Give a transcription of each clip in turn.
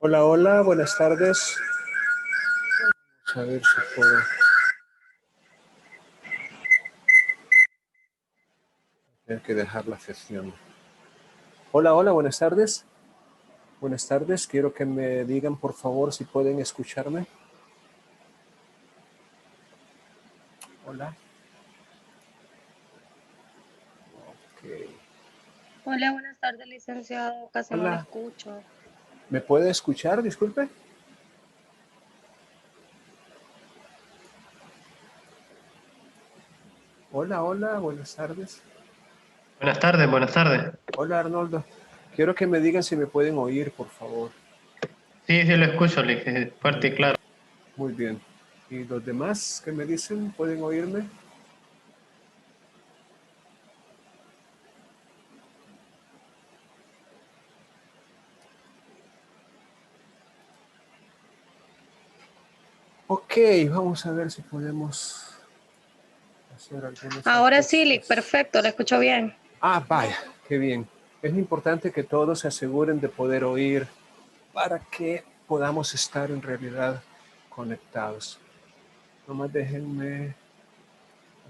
Hola, hola, buenas tardes. Vamos a ver si puedo. Tener que dejar la sesión. Hola, hola, buenas tardes. Buenas tardes, quiero que me digan por favor si pueden escucharme. Hola. Ok. Hola, buenas tardes, licenciado. Casi no le Hola. escucho. ¿Me puede escuchar? Disculpe. Hola, hola, buenas tardes. Buenas tardes, buenas tardes. Hola, Arnoldo. Quiero que me digan si me pueden oír, por favor. Sí, sí lo escucho, fuerte y claro. Muy bien. ¿Y los demás que me dicen pueden oírme? Ok, vamos a ver si podemos hacer algunos Ahora sí, ajustes. perfecto, le escucho bien. Ah, vaya, qué bien. Es importante que todos se aseguren de poder oír para que podamos estar en realidad conectados. Nomás déjenme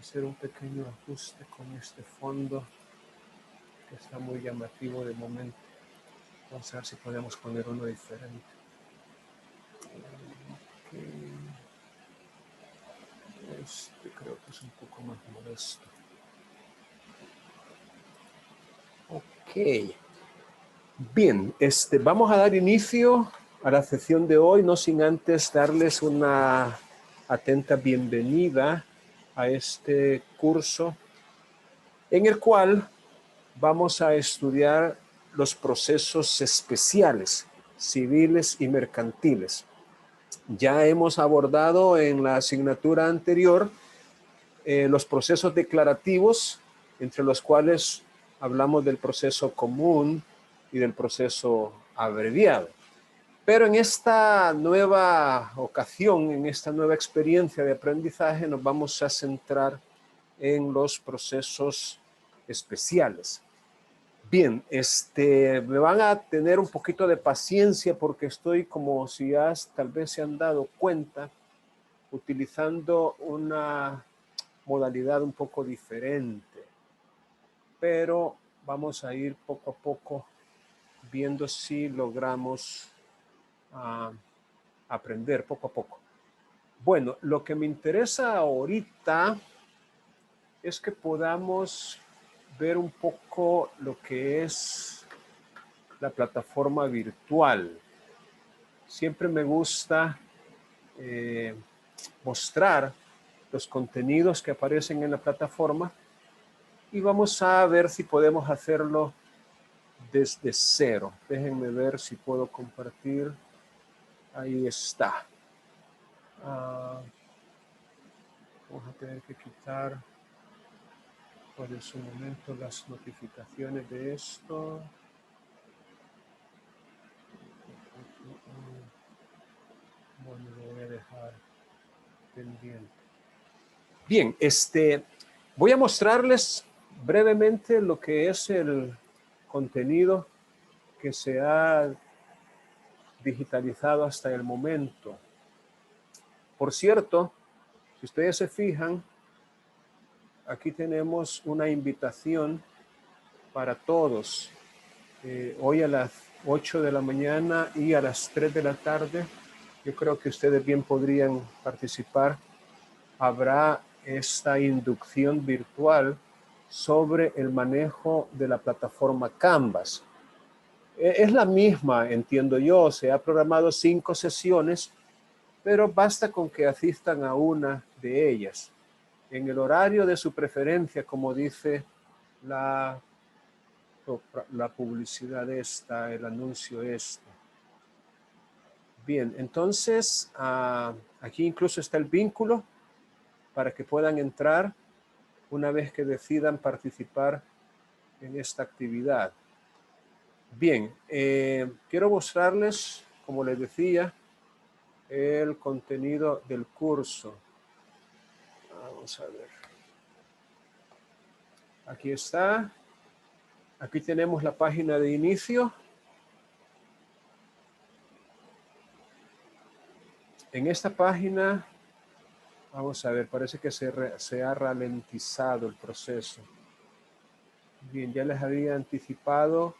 hacer un pequeño ajuste con este fondo que está muy llamativo de momento. Vamos a ver si podemos poner uno diferente. Este creo que es un poco más modesto. Ok. Bien, vamos a dar inicio a la sesión de hoy, no sin antes darles una atenta bienvenida a este curso en el cual vamos a estudiar los procesos especiales, civiles y mercantiles. Ya hemos abordado en la asignatura anterior los procesos declarativos, entre los cuales hablamos del proceso común y del proceso abreviado. Pero en esta nueva ocasión, en esta nueva experiencia de aprendizaje, nos vamos a centrar en los procesos especiales. Bien, me van a tener un poquito de paciencia porque estoy, como si ya tal vez se han dado cuenta, utilizando una modalidad un poco diferente. Pero vamos a ir poco a poco viendo si logramos aprender poco a poco. Bueno, lo que me interesa ahorita es que podamos ver un poco lo que es la plataforma virtual. Siempre me gusta mostrar los contenidos que aparecen en la plataforma y vamos a ver si podemos hacerlo desde cero. Déjenme ver si puedo compartir. Ahí está. Vamos a tener que quitar por ese momento las notificaciones de esto. Bueno, lo voy a dejar pendiente. Bien, voy a mostrarles brevemente lo que es el contenido que se ha digitalizado hasta el momento. Por cierto, si ustedes se fijan, aquí tenemos una invitación para todos. Hoy a las 8 de la mañana y a las 3 de la tarde, yo creo que ustedes bien podrían participar. Habrá esta inducción virtual sobre el manejo de la plataforma Canvas. Es la misma, entiendo yo, se ha programado 5 sesiones, pero basta con que asistan a una de ellas. En el horario de su preferencia, como dice la publicidad esta, el anuncio este. Bien, entonces aquí incluso está el vínculo para que puedan entrar una vez que decidan participar en esta actividad. Bien, quiero mostrarles, como les decía, el contenido del curso. Vamos a ver. Aquí está. Aquí tenemos la página de inicio. En esta página, vamos a ver, parece que se ha ralentizado el proceso. Bien, ya les había anticipado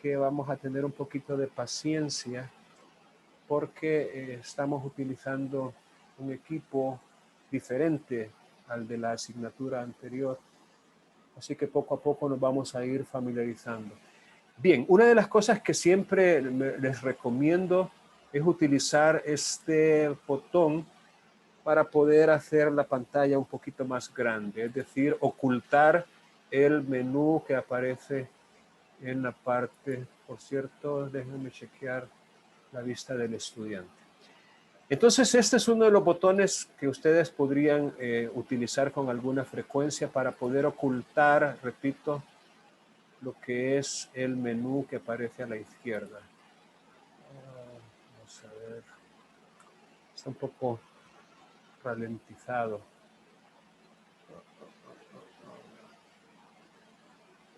que vamos a tener un poquito de paciencia porque estamos utilizando un equipo diferente al de la asignatura anterior. Así que poco a poco nos vamos a ir familiarizando. Bien, una de las cosas que siempre les recomiendo es utilizar este botón para poder hacer la pantalla un poquito más grande, es decir, ocultar el menú que aparece en la parte, por cierto, déjenme chequear la vista del estudiante. Entonces, este es uno de los botones que ustedes podrían utilizar con alguna frecuencia para poder ocultar, repito, lo que es el menú que aparece a la izquierda. Vamos a ver. Está un poco ralentizado.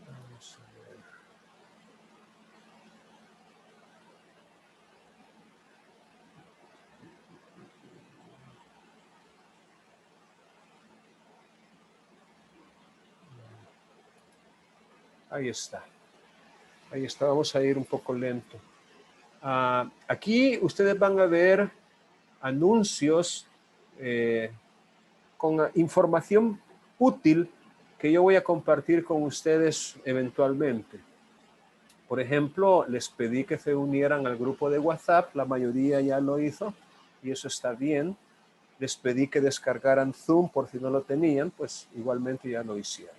Vamos a ver. Ahí está. Ahí está. Vamos a ir un poco lento. Aquí ustedes van a ver anuncios con información útil que yo voy a compartir con ustedes eventualmente. Por ejemplo, les pedí que se unieran al grupo de WhatsApp, la mayoría ya lo hizo y eso está bien. Les pedí que descargaran Zoom por si no lo tenían, pues igualmente ya lo hicieron.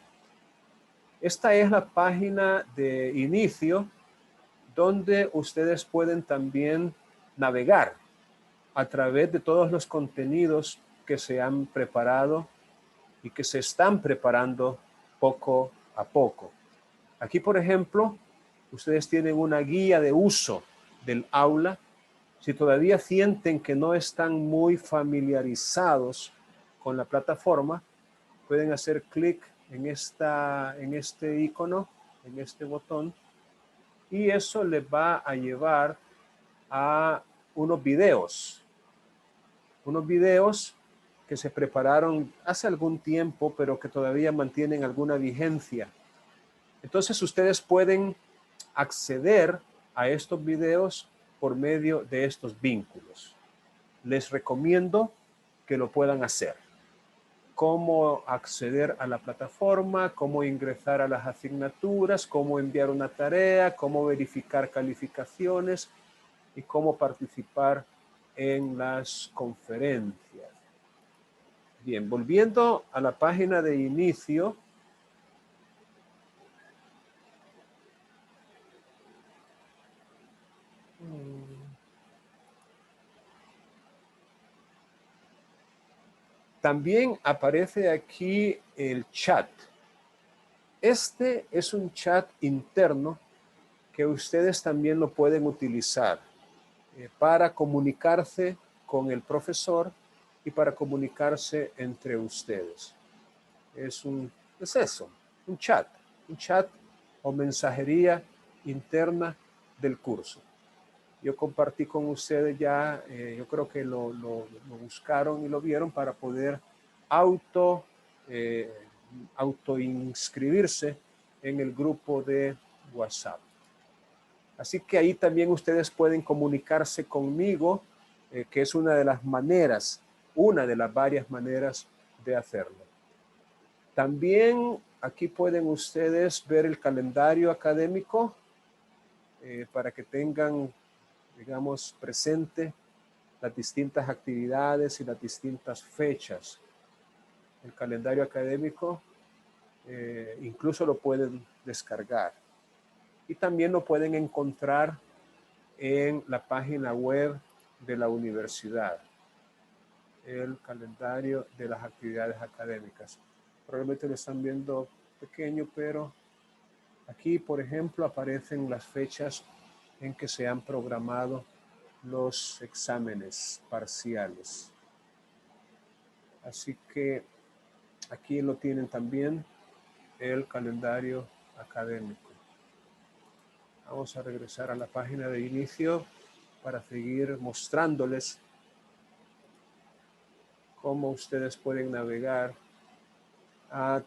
Esta es la página de inicio donde ustedes pueden también navegar a través de todos los contenidos que se han preparado y que se están preparando poco a poco. Aquí, por ejemplo, ustedes tienen una guía de uso del aula. Si todavía sienten que no están muy familiarizados con la plataforma, pueden hacer clic en este icono, en este botón, y eso les va a llevar a unos videos que se prepararon hace algún tiempo, pero que todavía mantienen alguna vigencia. Entonces ustedes pueden acceder a estos videos por medio de estos vínculos. Les recomiendo que lo puedan hacer. Cómo acceder a la plataforma, cómo ingresar a las asignaturas, cómo enviar una tarea, cómo verificar calificaciones y cómo participar en las conferencias. Bien, volviendo a la página de inicio, también aparece aquí el chat. Este es un chat interno que ustedes también lo pueden utilizar para comunicarse con el profesor y para comunicarse entre ustedes. Es eso, un chat o mensajería interna del curso. Yo compartí con ustedes ya, yo creo que lo buscaron y lo vieron para poder autoinscribirse en el grupo de WhatsApp. Así que ahí también ustedes pueden comunicarse conmigo, que es una de las varias maneras de hacerlo. También aquí pueden ustedes ver el calendario académico para que tengan, digamos, presente las distintas actividades y las distintas fechas. El calendario académico incluso lo pueden descargar. Y también lo pueden encontrar en la página web de la universidad. El calendario de las actividades académicas. Probablemente lo están viendo pequeño, pero aquí, por ejemplo, aparecen las fechas en que se han programado los exámenes parciales. Así que aquí lo tienen también el calendario académico. Vamos a regresar a la página de inicio para seguir mostrándoles cómo ustedes pueden navegar.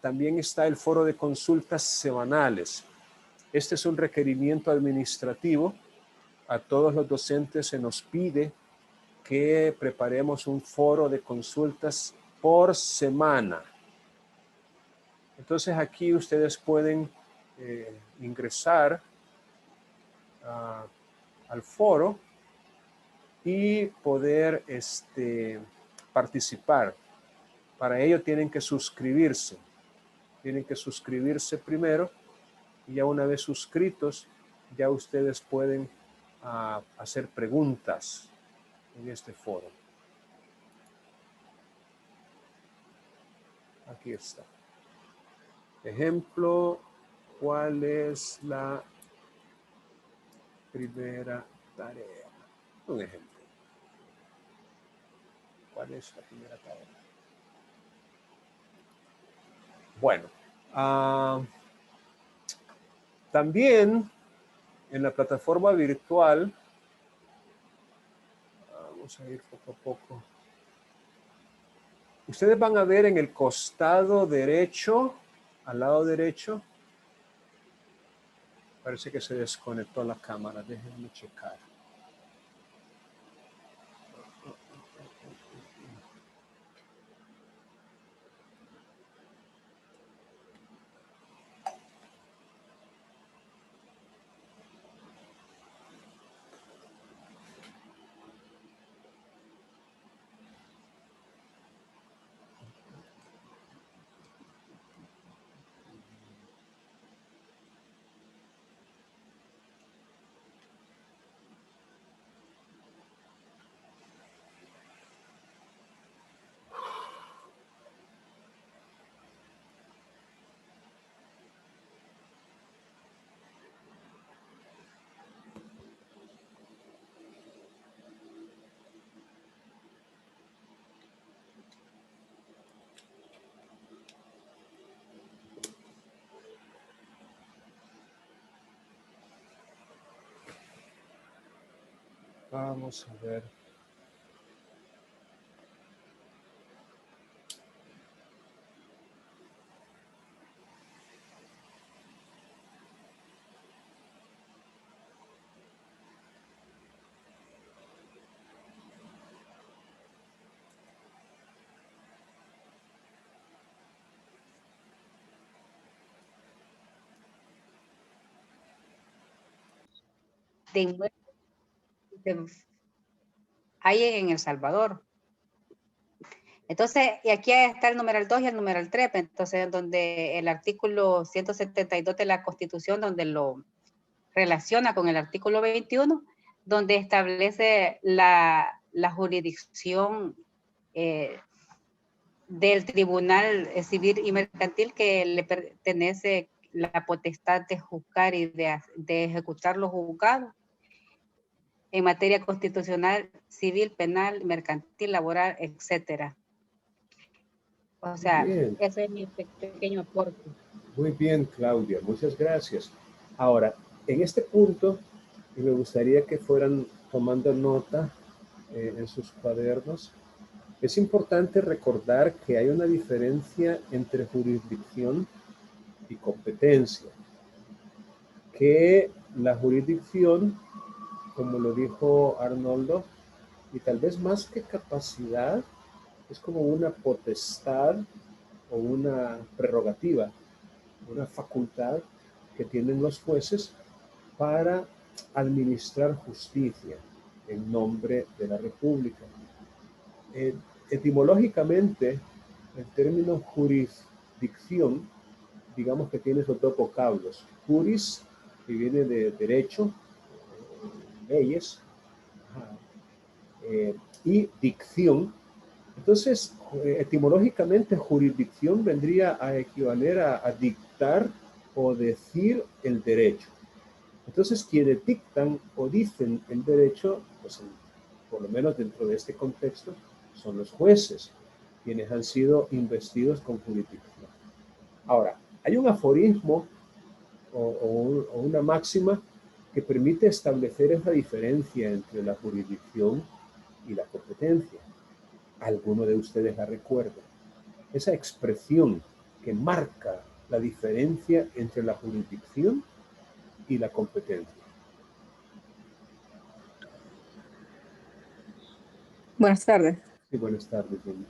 También está el foro de consultas semanales. Este es un requerimiento administrativo. A todos los docentes se nos pide que preparemos un foro de consultas por semana. Entonces aquí ustedes pueden ingresar al foro y poder participar. Para ello tienen que suscribirse. Tienen que suscribirse primero y ya una vez suscritos, ya ustedes pueden hacer preguntas en este foro. Aquí está. Ejemplo, ¿cuál es la primera tarea? Un ejemplo. ¿Cuál es la primera tarea? Bueno, también en la plataforma virtual, vamos a ir poco a poco. Ustedes van a ver en el costado derecho, al lado derecho, parece que se desconectó la cámara, déjenme checar. Vamos a ver. De inmuebles hay en El Salvador. Entonces, y aquí está el numeral 2 y el numeral 3, entonces donde el artículo 172 de la Constitución, donde lo relaciona con el artículo 21, donde establece la jurisdicción del Tribunal Civil y Mercantil, que le pertenece la potestad de juzgar y de ejecutar los juzgados en materia constitucional, civil, penal, mercantil, laboral, etcétera. O sea, ese es mi pequeño aporte. Muy bien, Claudia, muchas gracias. Ahora, en este punto, me gustaría que fueran tomando nota en sus cuadernos. Es importante recordar que hay una diferencia entre jurisdicción y competencia. Que la jurisdicción, como lo dijo Arnoldo, y tal vez más que capacidad, es como una potestad o una prerrogativa, una facultad que tienen los jueces para administrar justicia en nombre de la República. Etimológicamente, el término jurisdicción, digamos que tiene esos dos vocablos. Juris, que viene de derecho, leyes, y dicción. Entonces, etimológicamente, jurisdicción vendría a equivaler a dictar o decir el derecho. Entonces, quienes dictan o dicen el derecho, pues por lo menos dentro de este contexto, son los jueces, quienes han sido investidos con jurisdicción. Ahora, hay un aforismo o una máxima que permite establecer esa diferencia entre la jurisdicción y la competencia. ¿Alguno de ustedes la recuerda? Esa expresión que marca la diferencia entre la jurisdicción y la competencia. Buenas tardes. Sí, buenas tardes, Jenny.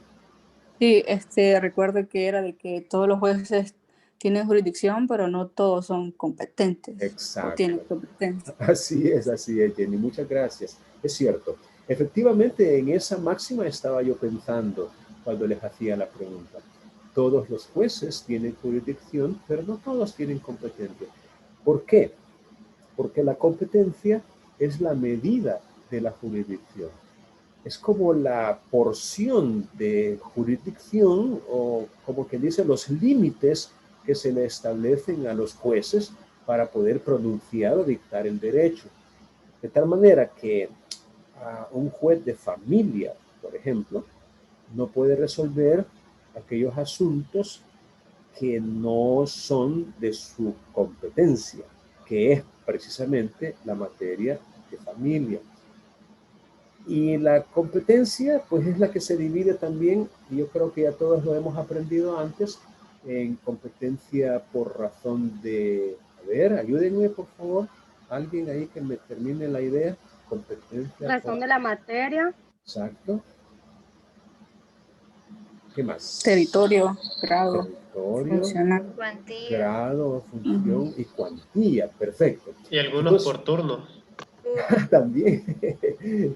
Sí, recuerdo que era de que todos los jueces tienen jurisdicción, pero no todos son competentes. O tienen Exacto. competencia. Así es, Jenny. Muchas gracias. Es cierto. Efectivamente, en esa máxima estaba yo pensando cuando les hacía la pregunta. Todos los jueces tienen jurisdicción, pero no todos tienen competencia. ¿Por qué? Porque la competencia es la medida de la jurisdicción. Es como la porción de jurisdicción o como que dice los límites que se le establecen a los jueces para poder pronunciar o dictar el derecho. De tal manera que un juez de familia, por ejemplo, no puede resolver aquellos asuntos que no son de su competencia, que es precisamente la materia de familia. Y la competencia, pues es la que se divide también, y yo creo que ya todos lo hemos aprendido antes, en competencia por razón de, a ver, ayúdenme por favor, alguien ahí que me termine la idea, competencia Razón de la materia. Exacto. ¿Qué más? Territorio, grado, Territorio, funcional. Cuantía. grado, función y cuantía, perfecto. Y algunos Entonces, por turnos. también,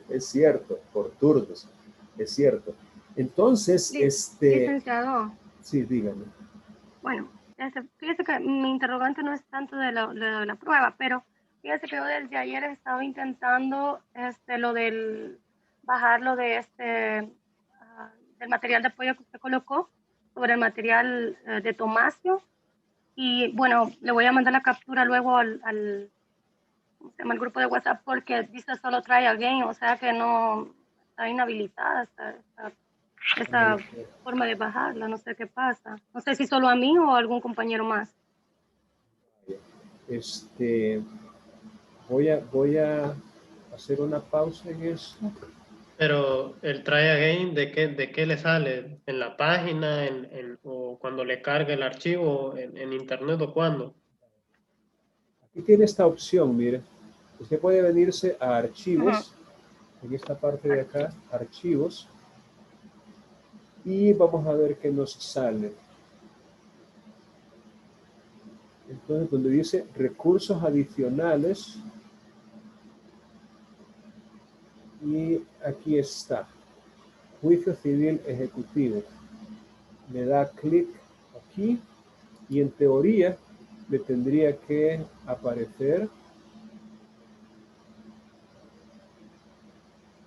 es cierto, por turnos, es cierto. Entonces, Licenciado, sí, dígame. bueno, fíjese que mi interrogante no es tanto de la prueba, pero fíjese que yo desde ayer he estado intentando lo del bajar lo de del material de apoyo que usted colocó sobre el material de Tomasio. Y bueno, le voy a mandar la captura luego ¿cómo se llama? El grupo de WhatsApp, porque dice solo try again, o sea que no está inhabilitada esa forma de bajarla, no sé qué pasa. No sé si solo a mí o a algún compañero más. Voy a hacer una pausa en eso. Pero el try again, de qué le sale? ¿En la página? ¿O cuando le carga el archivo? ¿En internet o cuándo? Aquí tiene esta opción, mire. Usted puede venirse a archivos, en esta parte de acá, archivos, y vamos a ver qué nos sale. Entonces, donde dice recursos adicionales, y aquí está, juicio civil ejecutivo. Le da clic aquí y en teoría le tendría que aparecer.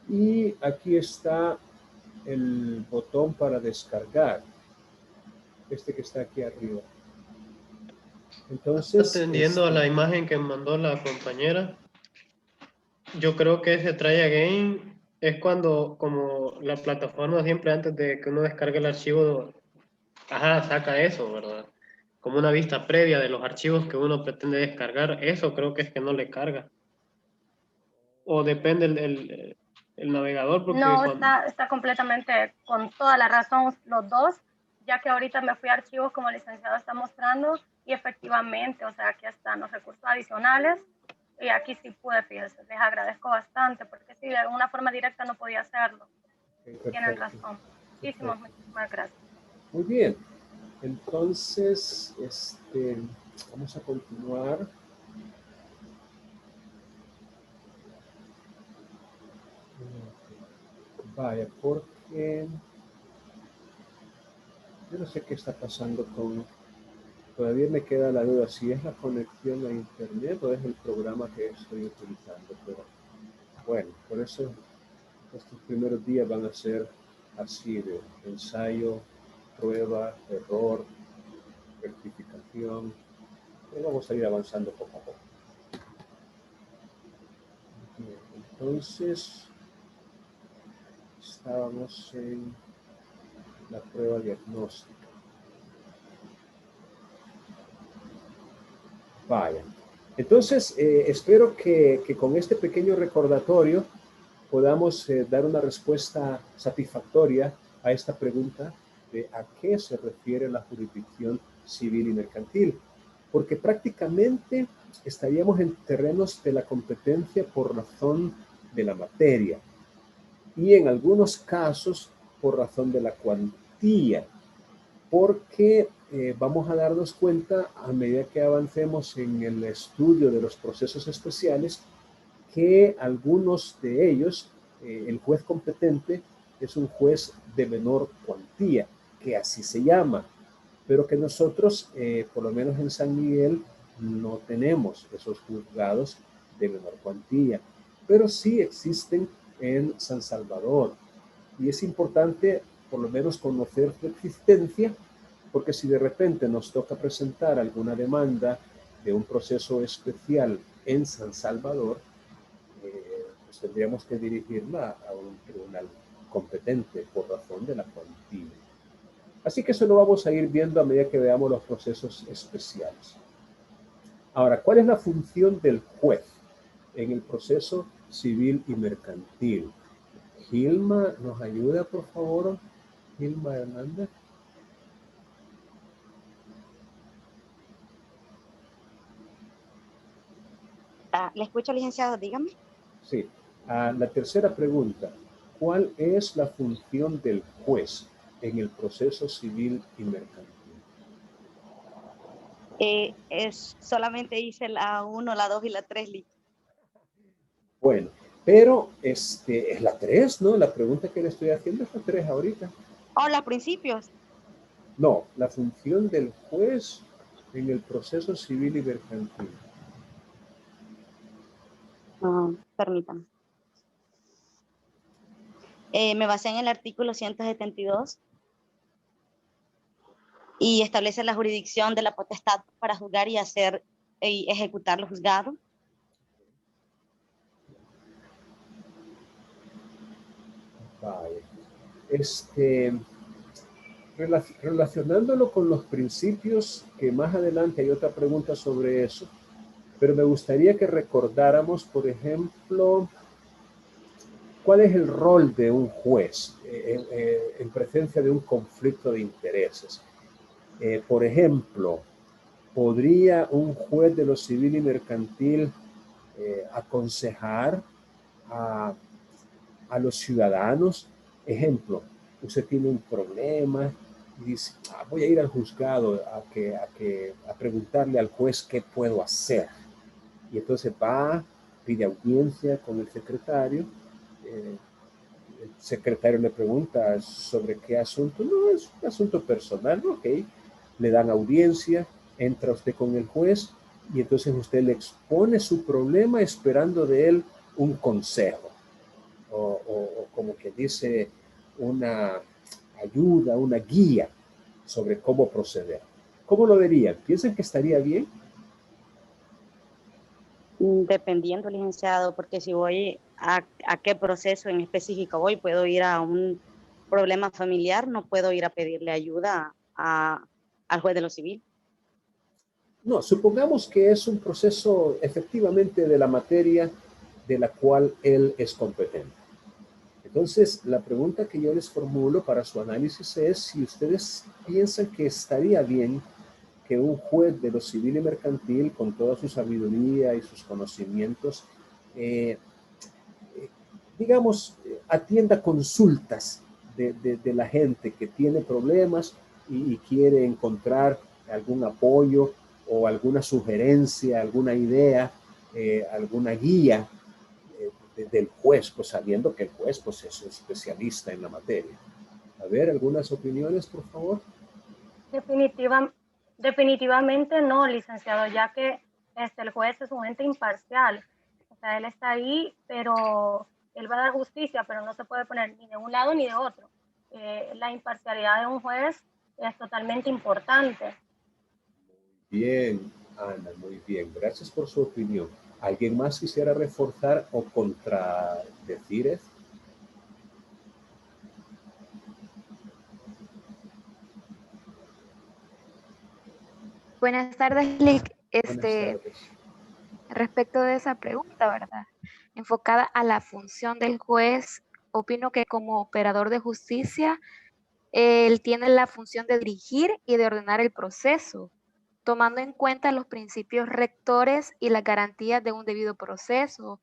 Y aquí está el botón para descargar, este que está aquí arriba. Entonces, Atendiendo a la imagen que mandó la compañera, yo creo que ese try again es cuando, como la plataforma siempre antes de que uno descargue el archivo, saca eso, ¿verdad? Como una vista previa de los archivos que uno pretende descargar, eso creo que es que no le carga. O depende el navegador, porque No, está completamente con toda la razón los dos, ya que ahorita me fui a archivos como el licenciado está mostrando y efectivamente, o sea, aquí están los recursos adicionales y aquí sí pude, fíjense, les agradezco bastante porque sí, de una forma directa no podía hacerlo. Tienen razón. Muchísimas gracias. Muy bien. Entonces, vamos a continuar. Vaya, porque yo no sé qué está pasando con... Todavía me queda la duda si es la conexión a internet o es el programa que estoy utilizando. Pero bueno, por eso estos primeros días van a ser así de ensayo, prueba, error, rectificación. Y vamos a ir avanzando poco a poco. Bien, entonces, estábamos en la prueba diagnóstica. Vaya. Entonces, espero que con este pequeño recordatorio podamos dar una respuesta satisfactoria a esta pregunta de a qué se refiere la jurisdicción civil y mercantil, porque prácticamente estaríamos en terrenos de la competencia por razón de la materia y en algunos casos por razón de la cuantía, porque vamos a darnos cuenta a medida que avancemos en el estudio de los procesos especiales que algunos de ellos, el juez competente es un juez de menor cuantía, que así se llama, pero que nosotros, por lo menos en San Miguel, no tenemos esos juzgados de menor cuantía, pero sí existen en San Salvador. Y es importante, por lo menos, conocer su existencia, porque si de repente nos toca presentar alguna demanda de un proceso especial en San Salvador, pues tendríamos que dirigirla a un tribunal competente por razón de la cuantía. Así que eso lo vamos a ir viendo a medida que veamos los procesos especiales. Ahora, ¿cuál es la función del juez en el proceso civil y mercantil? Gilma, ¿nos ayuda, por favor? Gilma Hernández. Le escucho, licenciado, dígame. Sí. La tercera pregunta. ¿Cuál es la función del juez en el proceso civil y mercantil? Solamente hice la 1, la 2 y la 3. Bueno, pero es la 3, ¿no? La pregunta que le estoy haciendo es la 3 ahorita. Hola, principios. No, la función del juez en el proceso civil y mercantil. Permítame. Me basé en el artículo 172 y establece la jurisdicción de la potestad para juzgar y hacer y ejecutar lo juzgado. Vale. Relacionándolo con los principios, que más adelante hay otra pregunta sobre eso, pero me gustaría que recordáramos, por ejemplo, cuál es el rol de un juez en presencia de un conflicto de intereses. Por ejemplo, ¿podría un juez de lo civil y mercantil aconsejar a los ciudadanos? Ejemplo, usted tiene un problema y dice, voy a ir al juzgado a preguntarle al juez qué puedo hacer. Y entonces va, pide audiencia con el secretario. El secretario le pregunta sobre qué asunto. No, es un asunto personal, ok. Le dan audiencia, entra usted con el juez y entonces usted le expone su problema esperando de él un consejo. O como que dice una ayuda, una guía sobre cómo proceder. ¿Cómo lo verían? ¿Piensan que estaría bien? Dependiendo, licenciado, porque si voy a qué proceso en específico voy, puedo ir a un problema familiar, no puedo ir a pedirle ayuda al juez de lo civil. No, supongamos que es un proceso efectivamente de la materia de la cual él es competente. Entonces, la pregunta que yo les formulo para su análisis es si ustedes piensan que estaría bien que un juez de lo civil y mercantil, con toda su sabiduría y sus conocimientos, digamos, atienda consultas de la gente que tiene problemas y quiere encontrar algún apoyo o alguna sugerencia, alguna idea, alguna guía del juez, pues sabiendo que el juez pues, es un especialista en la materia. A ver, algunas opiniones, por favor. Definitivamente no, licenciado, ya que el juez es un ente imparcial. O sea, él está ahí, pero él va a dar justicia, pero no se puede poner ni de un lado ni de otro. La imparcialidad de un juez es totalmente importante. Bien, Ana, muy bien. Gracias por su opinión. ¿Alguien más quisiera reforzar o contradecir esto? Buenas tardes, Lick. Buenas tardes. Respecto de esa pregunta, ¿verdad? enfocada a la función del juez, opino que como operador de justicia, él tiene la función de dirigir y de ordenar el proceso, tomando en cuenta los principios rectores y las garantías de un debido proceso,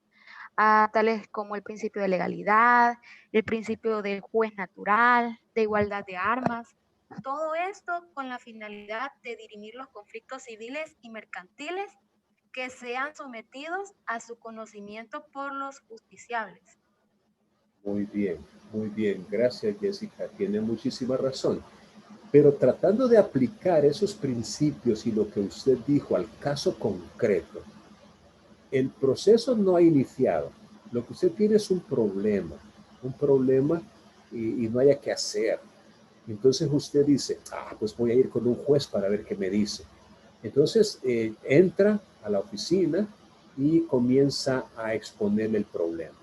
tales como el principio de legalidad, el principio del juez natural, de igualdad de armas. Todo esto con la finalidad de dirimir los conflictos civiles y mercantiles que sean sometidos a su conocimiento por los justiciables. Muy bien, gracias Jessica, tiene muchísima razón. Pero tratando de aplicar esos principios y lo que usted dijo al caso concreto, el proceso no ha iniciado. Lo que usted tiene es un problema y no haya qué hacer. Entonces usted dice, pues voy a ir con un juez para ver qué me dice. Entonces entra a la oficina y comienza a exponerle el problema.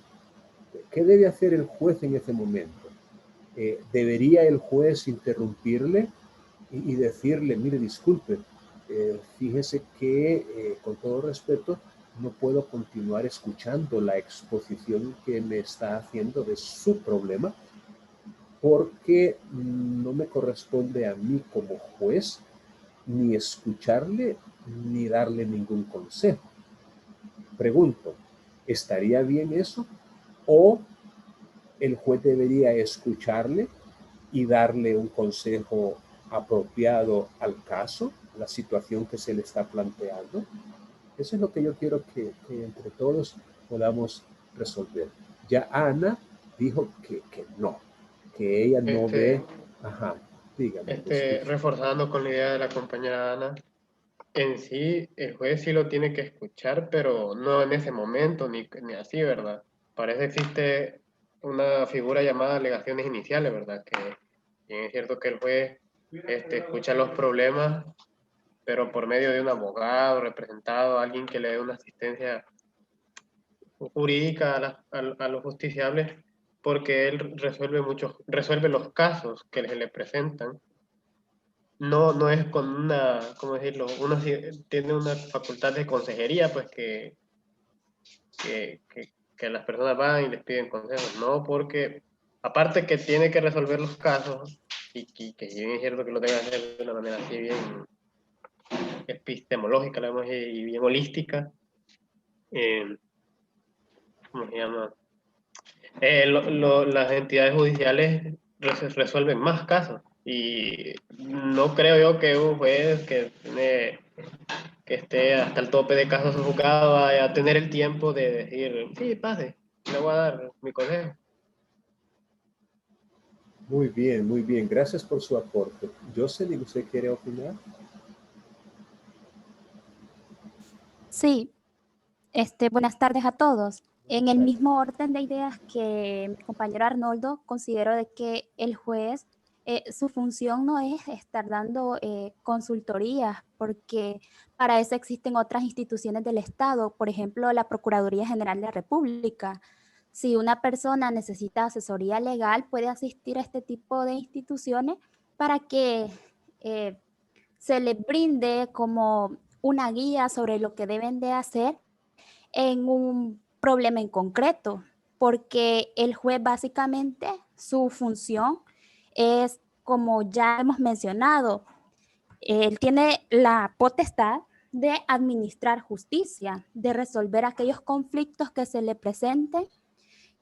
¿Qué debe hacer el juez en ese momento? ¿Debería el juez interrumpirle y decirle, mire, disculpe, fíjese que con todo respeto no puedo continuar escuchando la exposición que me está haciendo de su problema porque no me corresponde a mí como juez ni escucharle ni darle ningún consejo? Pregunto, ¿estaría bien eso? ¿O el juez debería escucharle y darle un consejo apropiado al caso, a la situación que se le está planteando? Eso es lo que yo quiero que entre todos podamos resolver. Ya Ana dijo que no, que ella no ve. Ajá, dígame. Reforzando con la idea de la compañera Ana, en sí, el juez sí lo tiene que escuchar, pero no en ese momento, ni así, ¿verdad? Para eso existe una figura llamada alegaciones iniciales, ¿verdad? Que bien es cierto que el juez escucha los problemas, pero por medio de un abogado, representado, alguien que le dé una asistencia jurídica a los justiciables, porque él resuelve los casos que se le presentan. No es con una, ¿cómo decirlo? Uno tiene una facultad de consejería, pues que las personas van y les piden consejos, no, porque aparte que tiene que resolver los casos, y que si bien es cierto que lo debe hacer de una manera así bien epistemológica, y bien holística, ¿cómo se llama? Las entidades judiciales resuelven más casos, y no creo yo que un juez que esté hasta el tope de casos juzgados vaya a tener el tiempo de decir, sí, pase, le voy a dar mi consejo. Muy bien. Gracias por su aporte. Jocelyn, ¿usted quiere opinar? Sí, buenas tardes a todos. En el mismo orden de ideas que mi compañero Arnoldo, considero de que el juez, su función no es estar dando consultorías, porque para eso existen otras instituciones del Estado, por ejemplo, la Procuraduría General de la República. Si una persona necesita asesoría legal, puede asistir a este tipo de instituciones para que se le brinde como una guía sobre lo que deben de hacer en un problema en concreto, porque el juez básicamente su función es, como ya hemos mencionado, él tiene la potestad de administrar justicia, de resolver aquellos conflictos que se le presenten,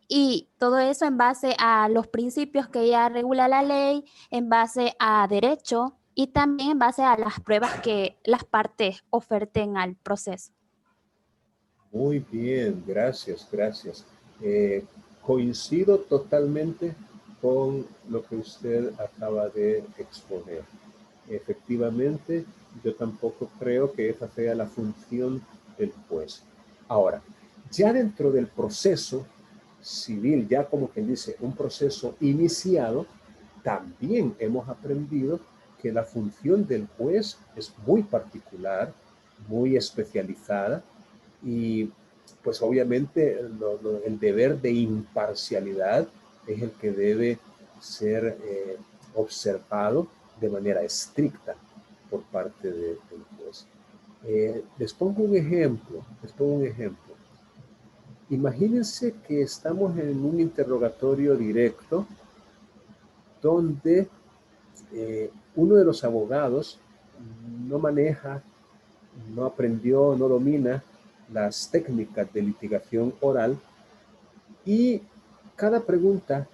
y todo eso en base a los principios que ya regula la ley, en base a derecho y también en base a las pruebas que las partes oferten al proceso. Muy bien, gracias. Coincido totalmente con lo que usted acaba de exponer. Efectivamente, yo tampoco creo que esa sea la función del juez. Ahora, ya dentro del proceso civil, ya como quien dice, un proceso iniciado, también hemos aprendido que la función del juez es muy particular, muy especializada, y pues obviamente el deber de imparcialidad es el que debe ser observado de manera estricta por parte del juez. Les pongo un ejemplo. Imagínense que estamos en un interrogatorio directo donde uno de los abogados no maneja, no aprendió, no domina las técnicas de litigación oral y cada pregunta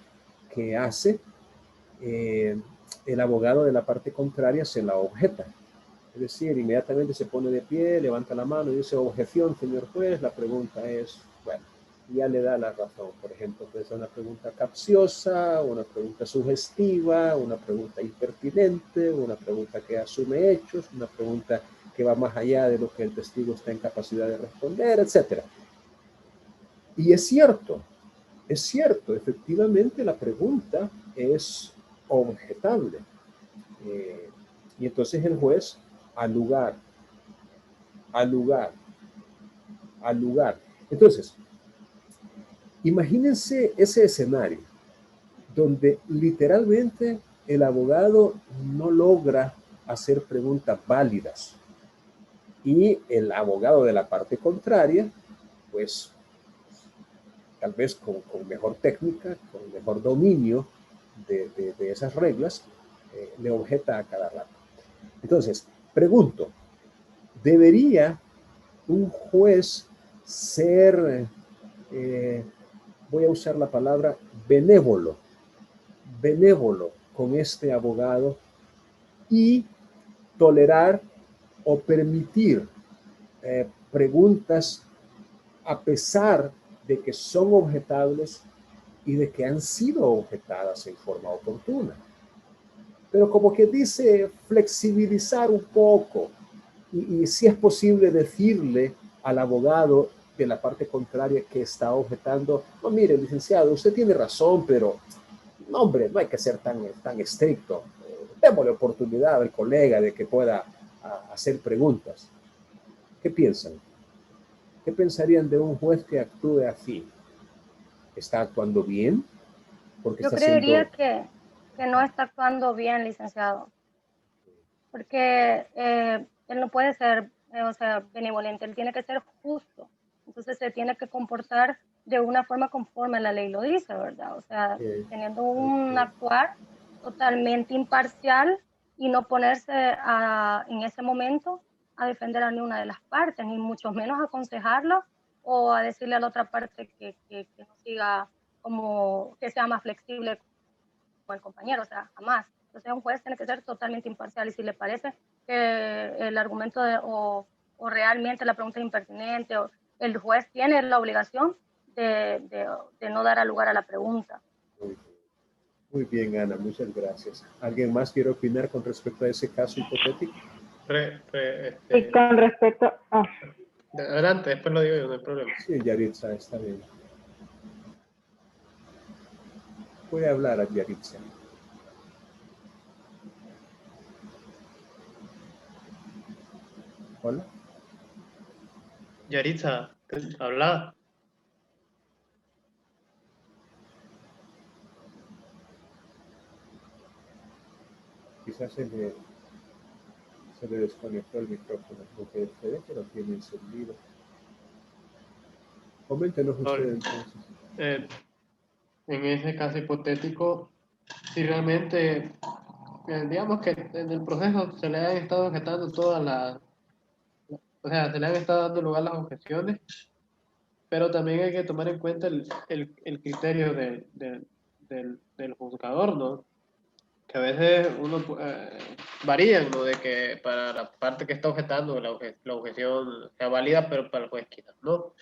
que hace, el abogado de la parte contraria se la objeta. Es decir, inmediatamente se pone de pie, levanta la mano y dice, objeción, señor juez, la pregunta es, bueno, ya le da la razón. Por ejemplo, puede ser una pregunta capciosa, una pregunta sugestiva, una pregunta impertinente, una pregunta que asume hechos, una pregunta que va más allá de lo que el testigo está en capacidad de responder, etc. Y es cierto, efectivamente la pregunta es objetable. Y entonces el juez, al lugar. Entonces, imagínense ese escenario donde literalmente el abogado no logra hacer preguntas válidas y el abogado de la parte contraria, pues tal vez con mejor técnica, con mejor dominio de esas reglas, le objeta a cada rato. Entonces, pregunto, ¿debería un juez ser, voy a usar la palabra, benévolo con este abogado y tolerar o permitir preguntas a pesar de que son objetables y de que han sido objetadas en forma oportuna? Pero como que dice flexibilizar un poco y si es posible decirle al abogado de la parte contraria que está objetando, no, mire, licenciado, usted tiene razón, pero no, hombre, no hay que ser tan estricto. Démosle oportunidad al colega de que pueda hacer preguntas. ¿Qué piensan? ¿Qué pensarían de un juez que actúe así? ¿Está actuando bien? Porque Yo está creería haciendo... que no está actuando bien, licenciado, porque él no puede ser, o sea, benevolente, él tiene que ser justo, entonces se tiene que comportar de una forma conforme la ley lo dice, ¿verdad? O sea, teniendo un actuar totalmente imparcial y no ponerse en ese momento a defender a ninguna de las partes, ni mucho menos aconsejarlo o a decirle a la otra parte que no siga como que sea más flexible con el compañero, o sea, jamás. Entonces un juez tiene que ser totalmente imparcial y si le parece que el argumento o realmente la pregunta es impertinente, o el juez tiene la obligación de no dar lugar a la pregunta. Muy bien, Ana, muchas gracias. ¿Alguien más quiere opinar con respecto a ese caso hipotético? Y con respecto a... Adelante, después lo digo yo, no hay problema. Sí, Yaritza, está bien. Puede hablar a Yaritza. Hola. Yaritza, habla. Quizás se le desconectó el micrófono, porque se ve que lo tiene encendido. Coméntenos ustedes entonces. En ese caso hipotético, si realmente, digamos que en el proceso se le han estado objetando todas las, o sea, se le han estado dando lugar las objeciones, pero también hay que tomar en cuenta el criterio del juzgador, ¿no? Que a veces uno varían, ¿no? De que para la parte que está objetando la objeción sea válida, pero para el juez quizás no.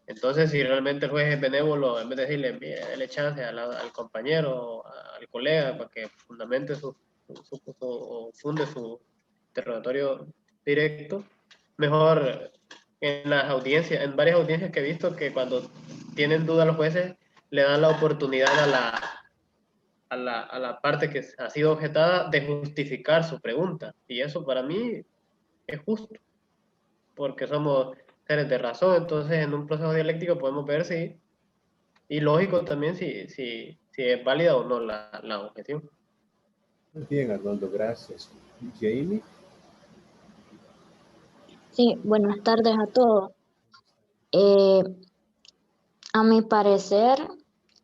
Entonces, si realmente el juez es benévolo, en vez de decirle, mire, dele chance al compañero, al colega, para que fundamente o funde su interrogatorio directo, mejor en las audiencias, en varias audiencias que he visto que cuando tienen duda los jueces, le dan la oportunidad a la parte que ha sido objetada de justificar su pregunta. Y eso para mí es justo, porque somos seres de razón, entonces en un proceso dialéctico podemos ver si, y lógico también si es válida o no la objeción. Muy bien, Arnoldo, gracias. Jamie. Sí, buenas tardes a todos. A mi parecer,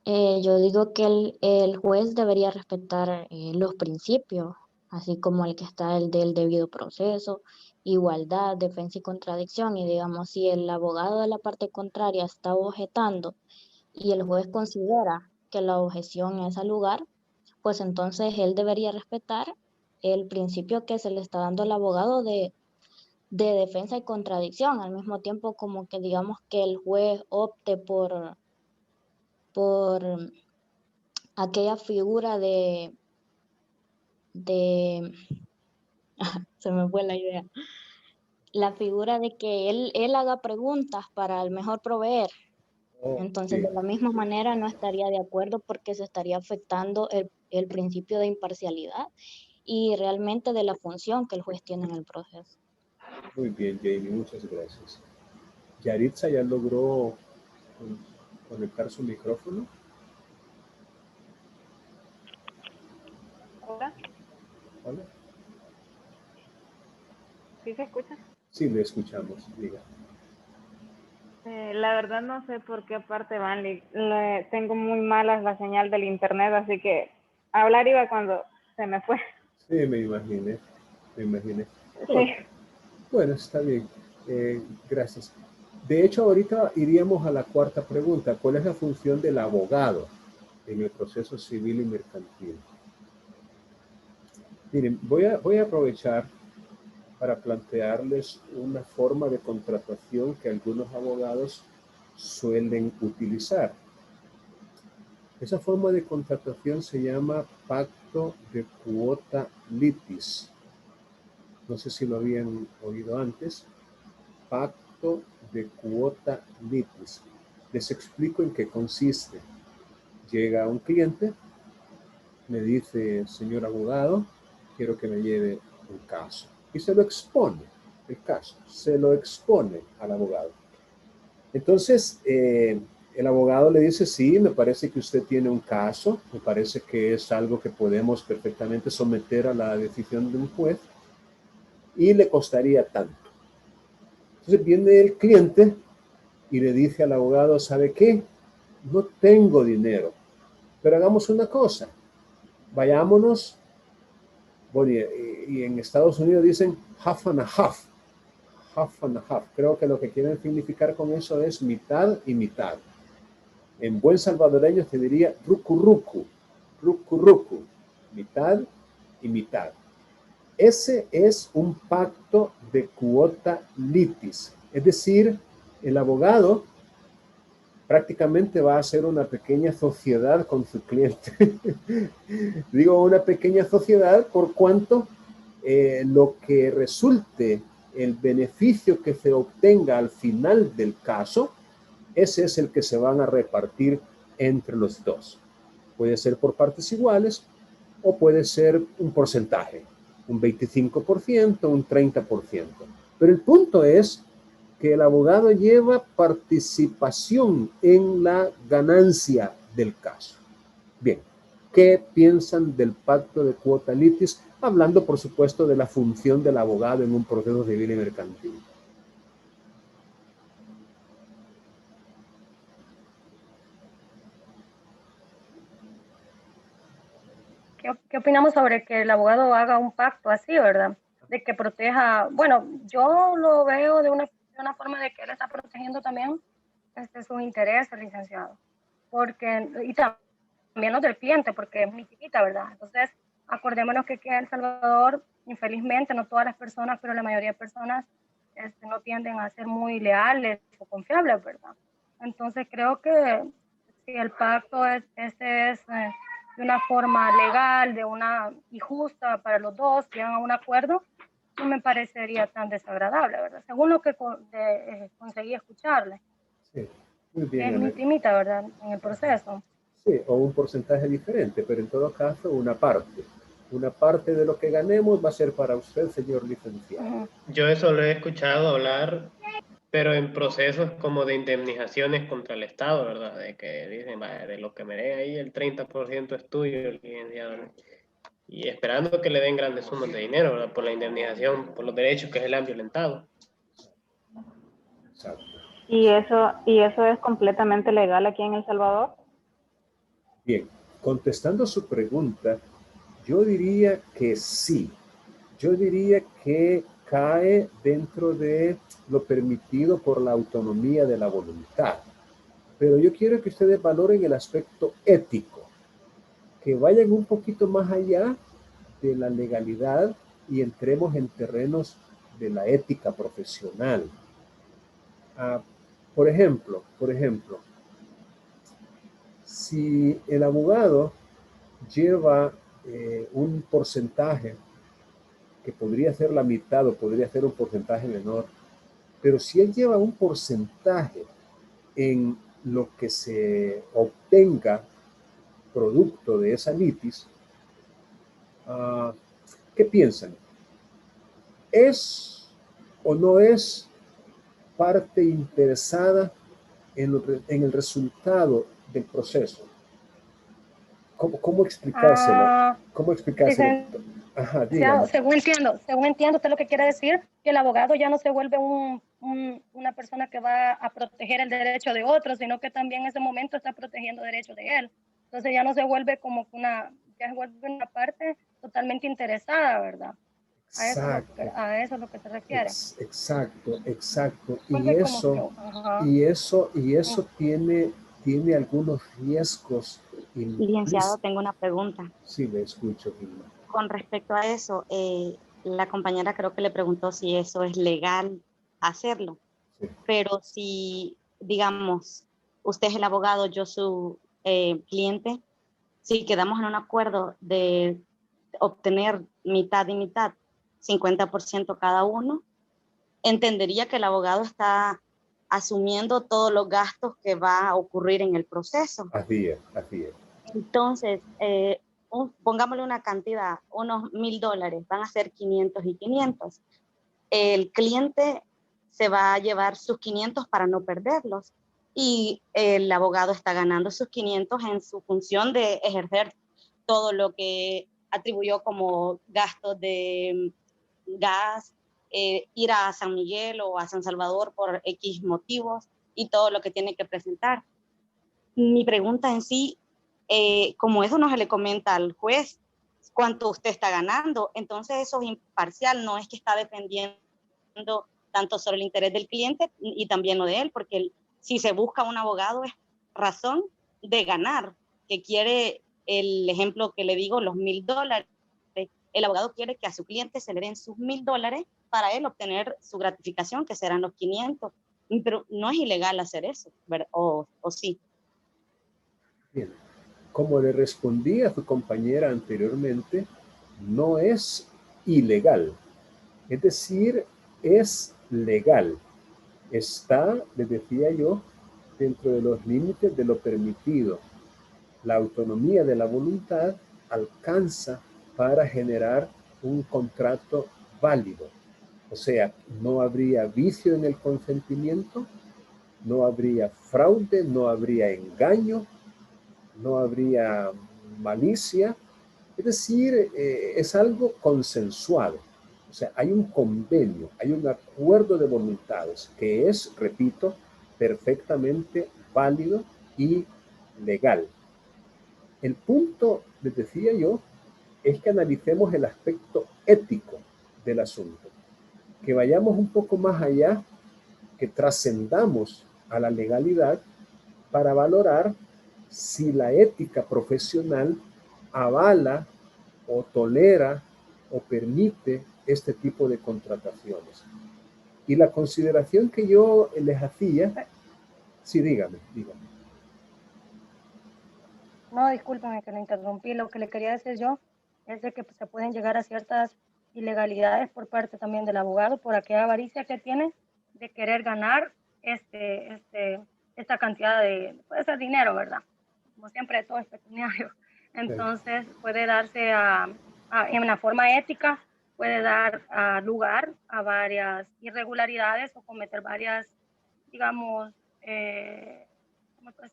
yo digo que el juez debería respetar los principios, así como el que está el del debido proceso, igualdad, defensa y contradicción. Y digamos, si el abogado de la parte contraria está objetando y el juez considera que la objeción es al lugar, pues entonces él debería respetar el principio que se le está dando al abogado de defensa y contradicción, al mismo tiempo como que digamos que el juez opte por aquella figura de se me fue la idea, la figura de que él haga preguntas para el mejor proveer. Entonces, Sí. de la misma manera no estaría de acuerdo porque se estaría afectando el principio de imparcialidad y realmente de la función que el juez tiene en el proceso. Muy bien, Jamie, muchas gracias. Yaritza ya logró conectar su micrófono. ¿Hola? Hola. ¿Sí se escucha? Sí, le escuchamos. Diga. La verdad no sé por qué parte van. Tengo muy mala la señal del internet, así que hablar iba cuando se me fue. Sí, me imaginé. Sí. Bueno, está bien. Gracias. De hecho, ahorita iríamos a la cuarta pregunta. ¿Cuál es la función del abogado en el proceso civil y mercantil? Miren, voy a aprovechar para plantearles una forma de contratación que algunos abogados suelen utilizar. Esa forma de contratación se llama pacto de quota litis. No sé si lo habían oído antes. Pacto de quota litis. Les explico en qué consiste. Llega un cliente, me dice, señor abogado, quiero que me lleve un caso. Y se lo expone, el caso, se lo expone al abogado. Entonces, el abogado le dice, sí, me parece que usted tiene un caso, me parece que es algo que podemos perfectamente someter a la decisión de un juez y le costaría tanto. Entonces viene el cliente y le dice al abogado, ¿sabe qué? No tengo dinero, pero hagamos una cosa, vayámonos, bueno, y en Estados Unidos dicen half and a half, half and a half. Creo que lo que quieren significar con eso es mitad y mitad. En buen salvadoreño se diría rucu rucu, rucu rucu, mitad y mitad. Ese es un pacto de quota litis, es decir, el abogado prácticamente va a hacer una pequeña sociedad con su cliente. Digo una pequeña sociedad por cuanto lo que resulte, el beneficio que se obtenga al final del caso, ese es el que se van a repartir entre los dos. Puede ser por partes iguales o puede ser un porcentaje, un 25%, un 30%. Pero el punto es que el abogado lleva participación en la ganancia del caso. Bien, ¿qué piensan del pacto de quota litis? Hablando, por supuesto, de la función del abogado en un proceso civil y mercantil. ¿Qué opinamos sobre que el abogado haga un pacto así, verdad? De que proteja, bueno, yo lo veo de una forma de que él está protegiendo también sus intereses, licenciado. Porque, y también los del cliente, porque es muy chiquita, ¿verdad? Entonces, acordémonos que aquí en El Salvador, infelizmente, no todas las personas, pero la mayoría de personas no tienden a ser muy leales o confiables, ¿verdad? Entonces, creo que si el pacto es de una forma legal, y justa para los dos, que llegan a un acuerdo, no me parecería tan desagradable, ¿verdad? Según lo que conseguí escucharle. Sí, muy bien. Es muy intimita, ¿verdad? En el proceso. Sí, o un porcentaje diferente, pero en todo caso una parte. Una parte de lo que ganemos va a ser para usted, señor licenciado. Yo eso lo he escuchado hablar, pero en procesos como de indemnizaciones contra el Estado, ¿verdad? De que dicen, vaya, de lo que me den ahí el 30% es tuyo, licenciado. Y esperando que le den grandes sumas de dinero, ¿verdad? Por la indemnización, por los derechos que se le han violentado. Exacto. ¿Y eso es completamente legal aquí en El Salvador? Bien, contestando su pregunta, yo diría que sí. Yo diría que cae dentro de lo permitido por la autonomía de la voluntad. Pero yo quiero que ustedes valoren el aspecto ético, que vayan un poquito más allá de la legalidad y entremos en terrenos de la ética profesional. Ah, por ejemplo, si el abogado lleva un porcentaje que podría ser la mitad o podría ser un porcentaje menor, pero si él lleva un porcentaje en lo que se obtenga producto de esa litis, ¿qué piensan? ¿Es o no es parte interesada en el resultado del proceso? ¿Cómo explicárselo? ¿Cómo explicárselo? Ajá, dígame. Según entiendo usted lo que quiere decir, que el abogado ya no se vuelve una persona que va a proteger el derecho de otros, sino que también en ese momento está protegiendo derechos de él. Entonces ya no se vuelve como ya se vuelve una parte totalmente interesada, ¿verdad? A eso es lo que se refiere. Exacto. Vuelve como Y eso tiene algunos riesgos Licenciado, tengo una pregunta. Sí, le escucho, Gilma. Con respecto a eso, la compañera creo que le preguntó si eso es legal hacerlo. Sí. Pero si, digamos, usted es el abogado, yo su cliente, si quedamos en un acuerdo de obtener mitad y mitad, 50% cada uno, entendería que el abogado está asumiendo todos los gastos que va a ocurrir en el proceso. Así es. Entonces, pongámosle una cantidad, unos $1,000, van a ser 500 y 500. El cliente se va a llevar sus 500 para no perderlos y el abogado está ganando sus 500 en su función de ejercer todo lo que atribuyó como gastos de gas, ir a San Miguel o a San Salvador por X motivos y todo lo que tiene que presentar. Mi pregunta en sí, como eso no se le comenta al juez cuánto usted está ganando, entonces eso es imparcial, no es que está defendiendo tanto sobre el interés del cliente y también lo de él, porque si se busca un abogado es razón de ganar, que quiere, el ejemplo que le digo, los $1,000. El abogado quiere que a su cliente se le den sus $1,000 para él obtener su gratificación, que serán los 500. Pero no es ilegal hacer eso, ¿verdad? ¿O sí? Bien. Como le respondí a su compañera anteriormente, no es ilegal. Es decir, es legal. Está, les decía yo, dentro de los límites de lo permitido. La autonomía de la voluntad alcanza para generar un contrato válido. O sea, no habría vicio en el consentimiento, no habría fraude, no habría engaño, no habría malicia. Es decir, es algo consensuado. O sea, hay un convenio, hay un acuerdo de voluntades que es, repito, perfectamente válido y legal. El punto, les decía yo, es que analicemos el aspecto ético del asunto, que vayamos un poco más allá, que trascendamos a la legalidad para valorar si la ética profesional avala o tolera o permite este tipo de contrataciones. Y la consideración que yo les hacía, sí, dígame. No, discúlpame que lo interrumpí. Lo que le quería decir yo es de que se pueden llegar a ciertas ilegalidades por parte también del abogado por aquella avaricia que tiene de querer ganar esta cantidad puede ser dinero, ¿verdad? Como siempre, todo es pecuniario. Entonces, puede darse en una forma ética, puede dar lugar a varias irregularidades o cometer varias, digamos,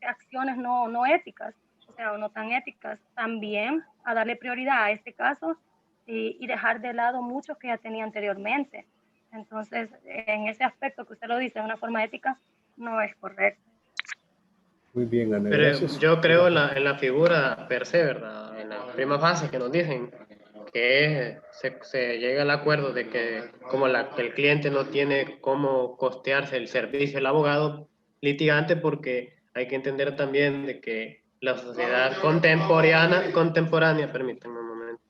acciones no éticas, o sea, o no tan éticas, también a darle prioridad a este caso y dejar de lado muchos que ya tenía anteriormente. Entonces, en ese aspecto que usted lo dice de una forma ética, no es correcto. Muy bien, Ana, Pero gracias. yo creo en la figura per se, ¿verdad? En la prima fase que nos dicen que se llega al acuerdo de que como que el cliente no tiene cómo costearse el servicio del abogado litigante, porque hay que entender también de que la sociedad contemporánea, permítanme un momento.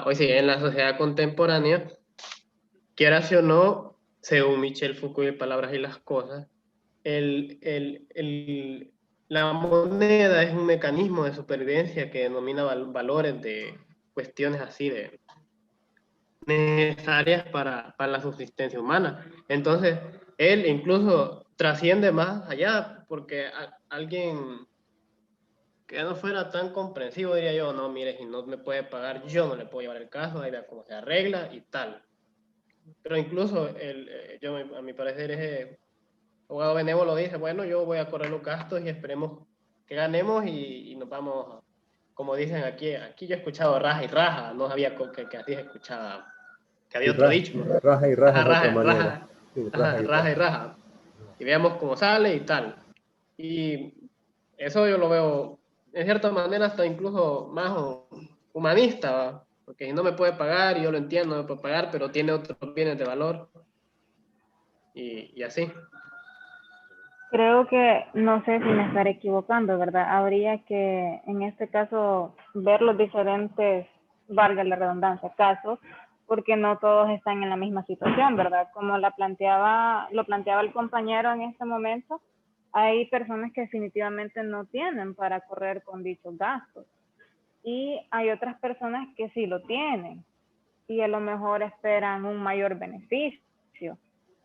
Hoy sí, en la sociedad contemporánea, quieras o no, según Michel Foucault y Palabras y las Cosas, la moneda es un mecanismo de supervivencia que denomina valores de cuestiones así de necesarias para la subsistencia humana. Entonces, él incluso trasciende más allá, porque alguien que no fuera tan comprensivo diría yo, no, mire, si no me puede pagar, yo no le puedo llevar el caso, ahí vea cómo se arregla y tal. Pero incluso yo, a mi parecer, el abogado benévolo dice, bueno, yo voy a correr los gastos y esperemos que ganemos y nos vamos, como dicen aquí yo he escuchado raja y raja, no sabía que así se escuchaba, que había otro dicho. Raja y raja es otra manera. Raja, Sí, raja y raja. Y veamos cómo sale y tal. Y eso yo lo veo, en cierta manera, hasta incluso más humanista, ¿va? Porque si no me puede pagar, y yo lo entiendo, no me puede pagar, pero tiene otros bienes de valor. Y así. Creo que, no sé si me estaré equivocando, ¿verdad? Habría que, en este caso, ver los diferentes, valga la redundancia, casos, porque no todos están en la misma situación, ¿verdad? Como lo planteaba el compañero en este momento, hay personas que definitivamente no tienen para correr con dichos gastos. Y hay otras personas que sí lo tienen y a lo mejor esperan un mayor beneficio.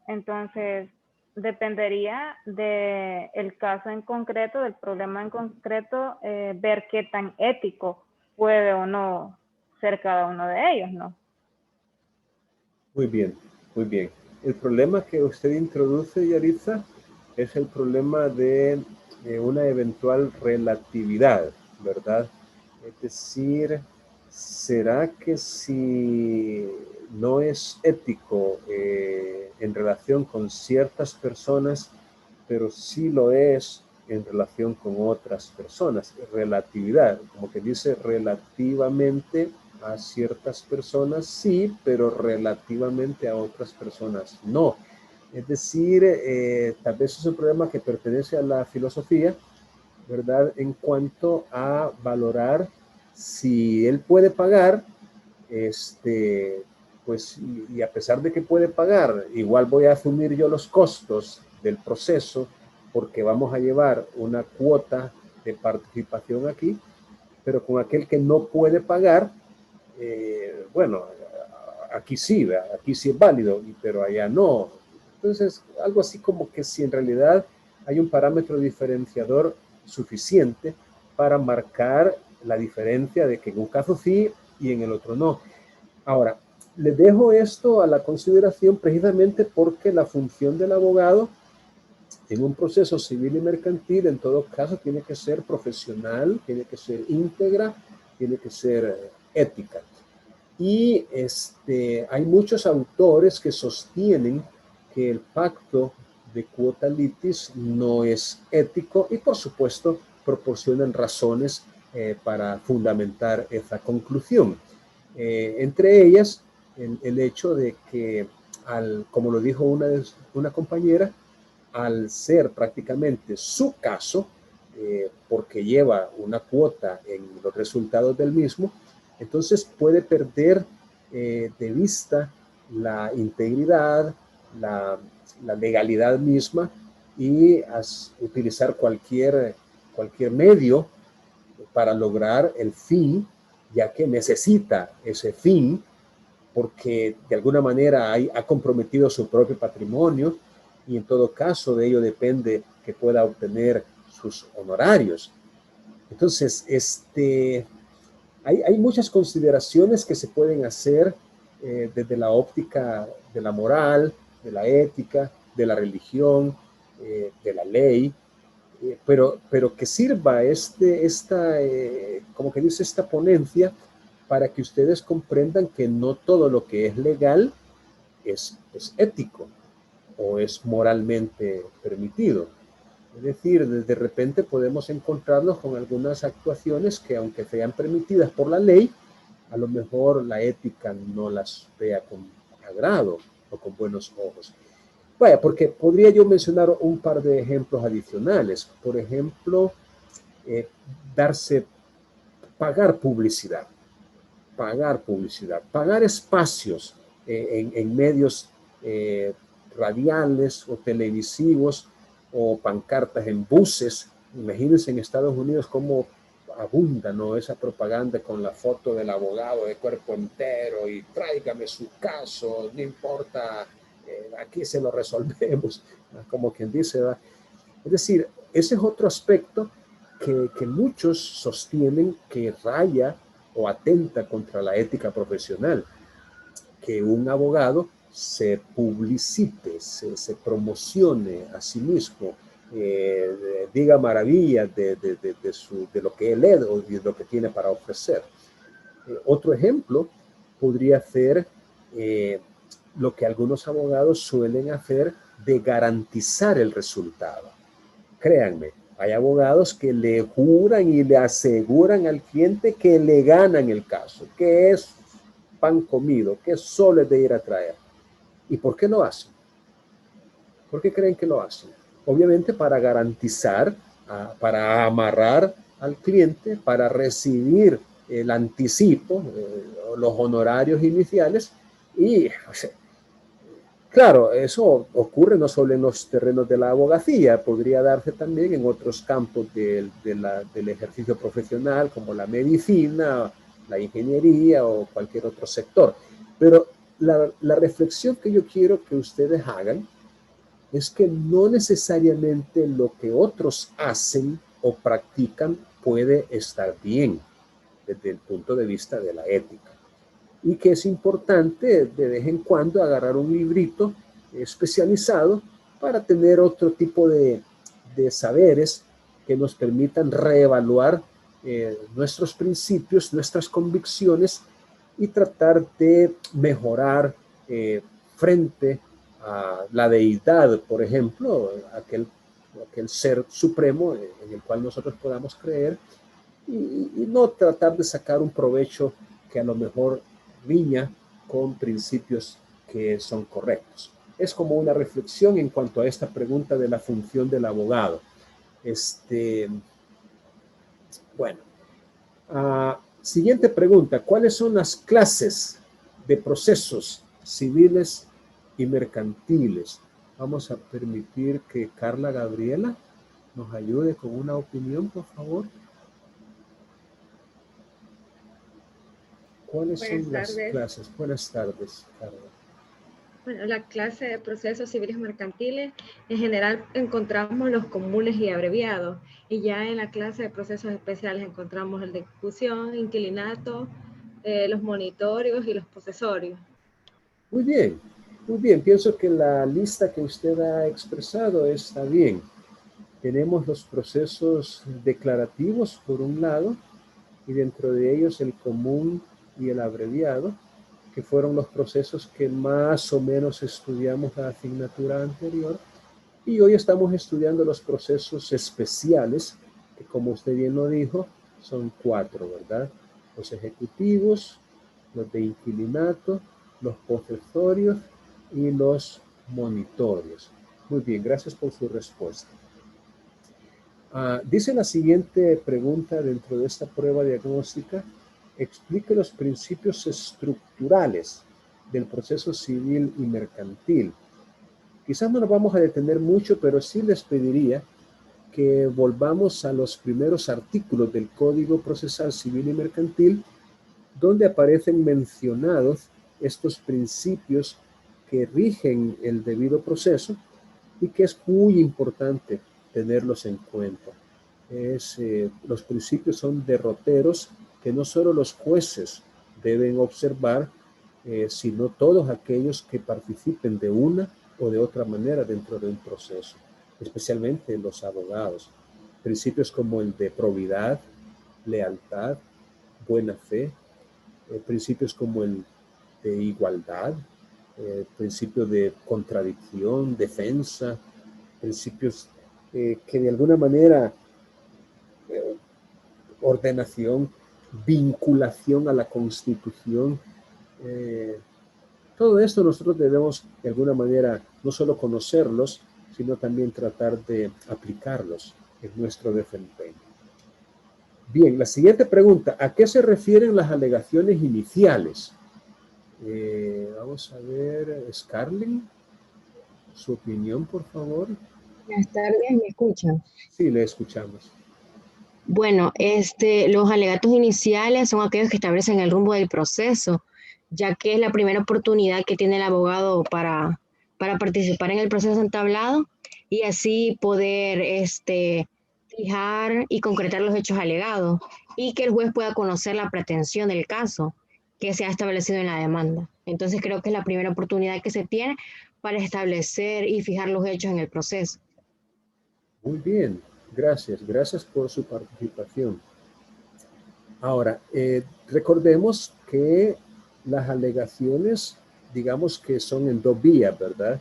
Entonces, dependería del caso en concreto, del problema en concreto, ver qué tan ético puede o no ser cada uno de ellos, ¿no? Muy bien, muy bien. El problema que usted introduce, Yaritza, es el problema de una eventual relatividad, ¿verdad? Es decir, ¿será que si no es ético en relación con ciertas personas, pero sí lo es en relación con otras personas? Relatividad, como que dice relativamente a ciertas personas sí, pero relativamente a otras personas no. Es decir, tal vez es un problema que pertenece a la filosofía, ¿verdad? En cuanto a valorar si él puede pagar, pues, y a pesar de que puede pagar, igual voy a asumir yo los costos del proceso porque vamos a llevar una cuota de participación aquí, pero con aquel que no puede pagar, bueno, aquí sí es válido, pero allá no. Entonces, algo así como que si en realidad hay un parámetro diferenciador suficiente para marcar la diferencia de que en un caso sí y en el otro no. Ahora, les dejo esto a la consideración precisamente porque la función del abogado en un proceso civil y mercantil, en todo caso, tiene que ser profesional, tiene que ser íntegra, tiene que ser ética. Y hay muchos autores que sostienen que el pacto de quota litis no es ético y, por supuesto, proporcionan razones para fundamentar esa conclusión. Entre ellas, el hecho de que, como lo dijo una compañera, al ser prácticamente su caso, porque lleva una cuota en los resultados del mismo, entonces puede perder de vista la integridad, la legalidad misma y utilizar cualquier medio para lograr el fin, ya que necesita ese fin porque de alguna manera ha comprometido su propio patrimonio y en todo caso de ello depende que pueda obtener sus honorarios. Entonces, hay muchas consideraciones que se pueden hacer desde la óptica de la moral, de la ética, de la religión, de la ley, pero que sirva como que dice esta ponencia, para que ustedes comprendan que no todo lo que es legal es ético o es moralmente permitido. Es decir, de repente podemos encontrarnos con algunas actuaciones que, aunque sean permitidas por la ley, a lo mejor la ética no las vea con agrado o con buenos ojos. Vaya, porque podría yo mencionar un par de ejemplos adicionales. Por ejemplo, pagar publicidad, pagar espacios en medios radiales o televisivos o pancartas en buses. Imagínense en Estados Unidos cómo abunda, ¿no?, esa propaganda con la foto del abogado de cuerpo entero y tráigame su caso, no importa, aquí se lo resolvemos, como quien dice, ¿verdad? Es decir, ese es otro aspecto que muchos sostienen que raya o atenta contra la ética profesional, que un abogado se publicite, se promocione a sí mismo, diga maravillas de lo que él es o de lo que tiene para ofrecer. Otro ejemplo podría ser lo que algunos abogados suelen hacer de garantizar el resultado. Créanme, hay abogados que le juran y le aseguran al cliente que le ganan el caso, que es pan comido, que solo es de ir a traer. ¿Y por qué lo hacen? ¿Por qué creen que lo hacen? Obviamente para garantizar, para amarrar al cliente, para recibir el anticipo, los honorarios iniciales y, claro, eso ocurre no solo en los terrenos de la abogacía, podría darse también en otros campos del ejercicio profesional, como la medicina, la ingeniería o cualquier otro sector. Pero la reflexión que yo quiero que ustedes hagan es que no necesariamente lo que otros hacen o practican puede estar bien desde el punto de vista de la ética. Y que es importante de vez en cuando agarrar un librito especializado para tener otro tipo de saberes que nos permitan reevaluar nuestros principios, nuestras convicciones y tratar de mejorar frente a la deidad, por ejemplo, aquel ser supremo en el cual nosotros podamos creer y no tratar de sacar un provecho que a lo mejor riña con principios que son correctos. Es como una reflexión en cuanto a esta pregunta de la función del abogado. Bueno, siguiente pregunta. ¿Cuáles son las clases de procesos civiles y mercantiles? Vamos a permitir que Carla Gabriela nos ayude con una opinión, por favor. ¿Cuáles son las clases? Buenas tardes, Carla. Bueno, la clase de procesos civiles y mercantiles, en general encontramos los comunes y abreviados, y ya en la clase de procesos especiales encontramos el de ejecución, inquilinato, los monitorios y los posesorios. Muy bien, muy bien. Pienso que la lista que usted ha expresado está bien. Tenemos los procesos declarativos, por un lado, y dentro de ellos el común y el abreviado, que fueron los procesos que más o menos estudiamos la asignatura anterior. Y hoy estamos estudiando los procesos especiales, que como usted bien lo dijo, son 4, ¿verdad? Los ejecutivos, los de inquilinato, los posesorios y los monitorios. Muy bien, gracias por su respuesta. Dice la siguiente pregunta dentro de esta prueba diagnóstica: explique los principios estructurales del proceso civil y mercantil. Quizás no nos vamos a detener mucho, pero sí les pediría que volvamos a los primeros artículos del Código Procesal Civil y Mercantil, donde aparecen mencionados estos principios que rigen el debido proceso y que es muy importante tenerlos en cuenta. Los principios son derroteros que no solo los jueces deben observar, sino todos aquellos que participen de una o de otra manera dentro de un proceso. especialmente los abogados. Principios como el de probidad, lealtad, buena fe, principios como el de igualdad, principio de contradicción, defensa, principios que de alguna manera, ordenación, vinculación a la Constitución, todo esto nosotros debemos de alguna manera no solo conocerlos, sino también tratar de aplicarlos en nuestro desempeño. Bien, la siguiente pregunta, ¿a qué se refieren las alegaciones iniciales? Vamos a ver, Scarlett, su opinión, por favor. Buenas tardes, ¿me escuchan? Sí, le escuchamos. Bueno, los alegatos iniciales son aquellos que establecen el rumbo del proceso, ya que es la primera oportunidad que tiene el abogado para participar en el proceso entablado y así poder fijar y concretar los hechos alegados y que el juez pueda conocer la pretensión del caso que se ha establecido en la demanda. Entonces creo que es la primera oportunidad que se tiene para establecer y fijar los hechos en el proceso. Muy bien, gracias por su participación. Ahora, recordemos que las alegaciones, digamos que son en dos vías, ¿verdad?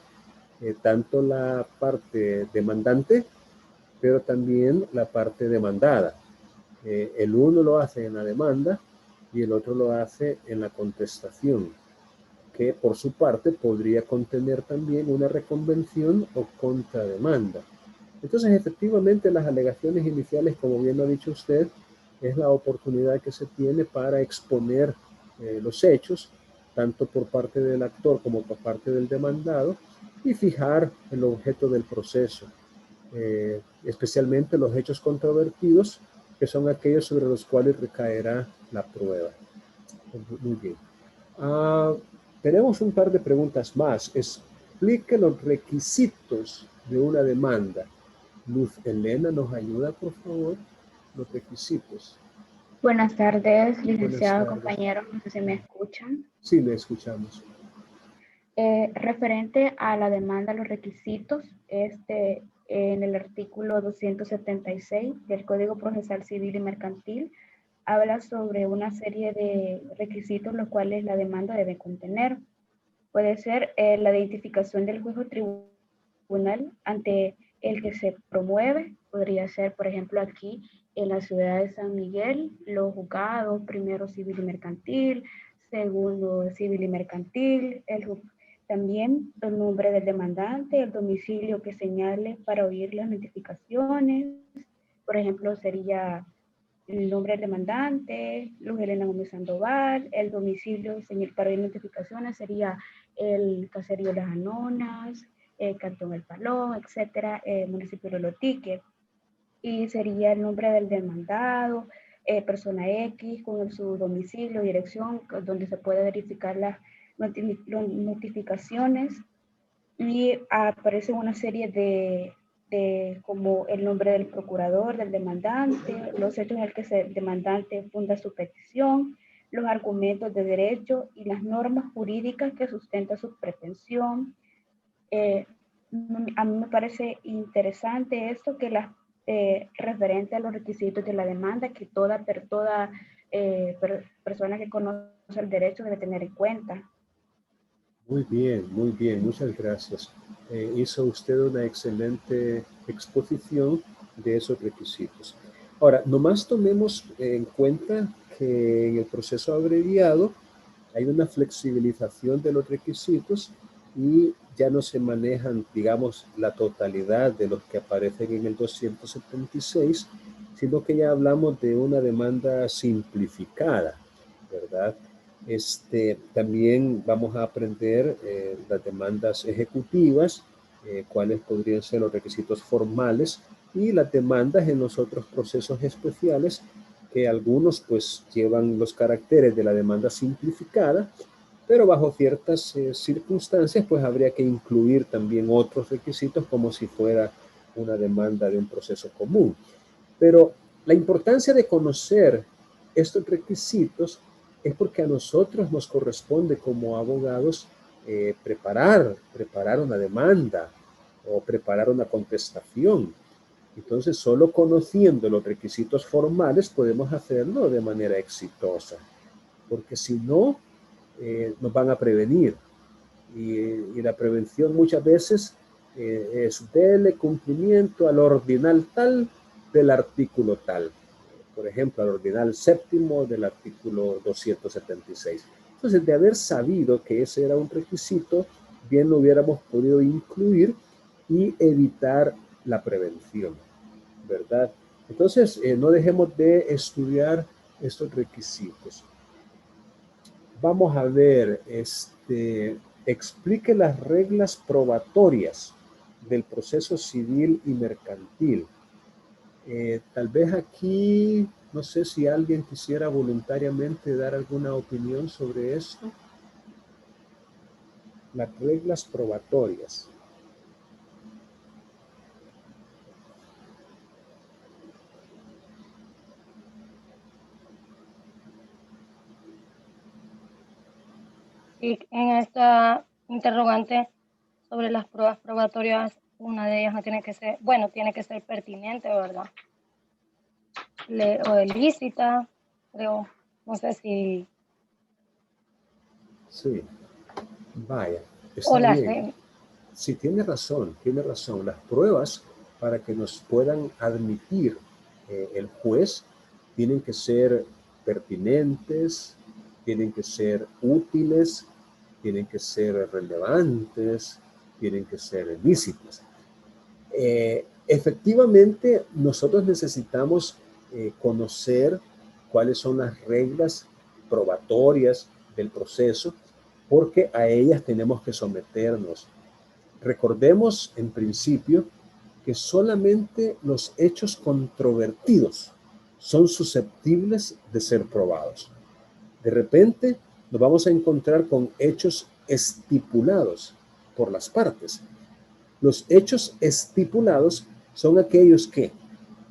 Tanto la parte demandante, pero también la parte demandada. El uno lo hace en la demanda y el otro lo hace en la contestación, que por su parte podría contener también una reconvención o contrademanda. Entonces, efectivamente, las alegaciones iniciales, como bien lo ha dicho usted, es la oportunidad que se tiene para exponer los hechos, tanto por parte del actor como por parte del demandado, y fijar el objeto del proceso, especialmente los hechos controvertidos, que son aquellos sobre los cuales recaerá la prueba. Muy bien. Tenemos un par de preguntas más. Explique los requisitos de una demanda. Luz Elena, ¿nos ayuda, por favor? Los requisitos. Buenas tardes, licenciado, Buenas tardes. compañeros, no sé si me escuchan. Sí, le escuchamos. Referente a la demanda, los requisitos, en el artículo 276 del Código Procesal Civil y Mercantil, habla sobre una serie de requisitos los cuales la demanda debe contener. Puede ser la identificación del juez o tribunal ante el que se promueve, podría ser, por ejemplo, aquí en la ciudad de San Miguel, los juzgados, primero civil y mercantil, segundo civil y mercantil, también el nombre del demandante, el domicilio que señale para oír las notificaciones, por ejemplo, sería el nombre del demandante, Luz Elena Gómez Sandoval, el domicilio para oír notificaciones sería el caserío Las Anonas, Cantón El Palón, etcétera, municipio de Lotique, y sería el nombre del demandado, persona X con su domicilio, dirección, donde se puede verificar las notificaciones, y aparece una serie de como el nombre del procurador, del demandante, los hechos en el que el demandante funda su petición, los argumentos de derecho y las normas jurídicas que sustentan su pretensión. A mí me parece interesante esto, que referente a los requisitos de la demanda, que toda persona que conoce el derecho debe tener en cuenta. Muy bien, muchas gracias. Hizo usted una excelente exposición de esos requisitos. Ahora, nomás tomemos en cuenta que en el proceso abreviado hay una flexibilización de los requisitos y ya no se manejan, digamos, la totalidad de los que aparecen en el 276, sino que ya hablamos de una demanda simplificada, ¿verdad? También vamos a aprender las demandas ejecutivas, cuáles podrían ser los requisitos formales y las demandas en los otros procesos especiales, que algunos pues llevan los caracteres de la demanda simplificada, pero bajo ciertas circunstancias pues habría que incluir también otros requisitos como si fuera una demanda de un proceso común. Pero la importancia de conocer estos requisitos es porque a nosotros nos corresponde como abogados preparar una demanda, o preparar una contestación. Entonces, solo conociendo los requisitos formales podemos hacerlo de manera exitosa, porque si no, nos van a prevenir. Y la prevención muchas veces es darle cumplimiento al ordinal tal del artículo tal. Por ejemplo, al ordinal séptimo del artículo 276. Entonces, de haber sabido que ese era un requisito, bien lo hubiéramos podido incluir y evitar la prevención, ¿verdad? Entonces, no dejemos de estudiar estos requisitos. Vamos a ver, explique las reglas probatorias del proceso civil y mercantil. Tal vez aquí, no sé si alguien quisiera voluntariamente dar alguna opinión sobre esto. Las reglas probatorias. Y en esta interrogante sobre las pruebas probatorias, una de ellas no tiene que ser, bueno, tiene que ser pertinente, ¿verdad? O ilícita, creo, no sé si... Sí, vaya, está bien. Sí, tiene razón, tiene razón. Las pruebas para que nos puedan admitir el juez tienen que ser pertinentes, tienen que ser útiles, tienen que ser relevantes, tienen que ser lícitas. Efectivamente, nosotros necesitamos conocer cuáles son las reglas probatorias del proceso, porque a ellas tenemos que someternos. Recordemos, en principio, que solamente los hechos controvertidos son susceptibles de ser probados. De repente, nos vamos a encontrar con hechos estipulados por las partes. Los hechos estipulados son aquellos que,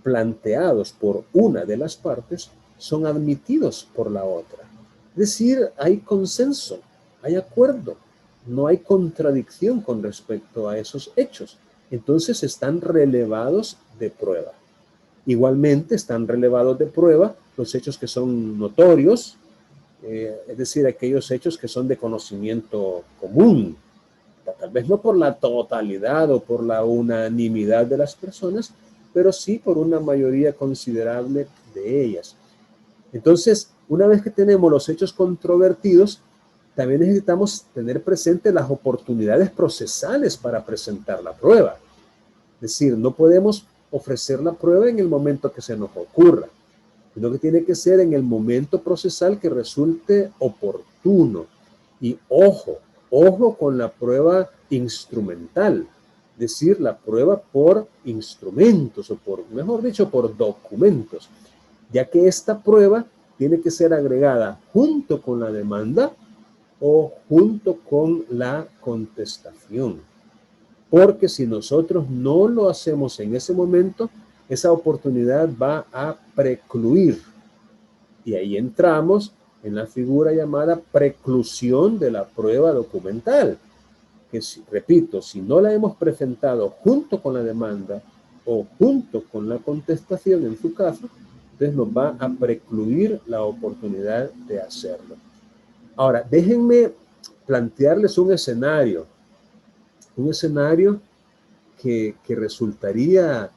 planteados por una de las partes, son admitidos por la otra. Es decir, hay consenso, hay acuerdo, no hay contradicción con respecto a esos hechos. Entonces están relevados de prueba. Igualmente están relevados de prueba los hechos que son notorios, es decir, aquellos hechos que son de conocimiento común, tal vez no por la totalidad o por la unanimidad de las personas, pero sí por una mayoría considerable de ellas. Entonces, una vez que tenemos los hechos controvertidos, también necesitamos tener presentes las oportunidades procesales para presentar la prueba. Es decir, no podemos ofrecer la prueba en el momento que se nos ocurra, sino que tiene que ser en el momento procesal que resulte oportuno. Y ojo con la prueba instrumental, es decir, la prueba por instrumentos o mejor dicho, por documentos, ya que esta prueba tiene que ser agregada junto con la demanda o junto con la contestación. Porque si nosotros no lo hacemos en ese momento, esa oportunidad va a precluir. Y ahí entramos en la figura llamada preclusión de la prueba documental. Que, repito, si no la hemos presentado junto con la demanda o junto con la contestación en su caso, entonces nos va a precluir la oportunidad de hacerlo. Ahora, déjenme plantearles un escenario que resultaría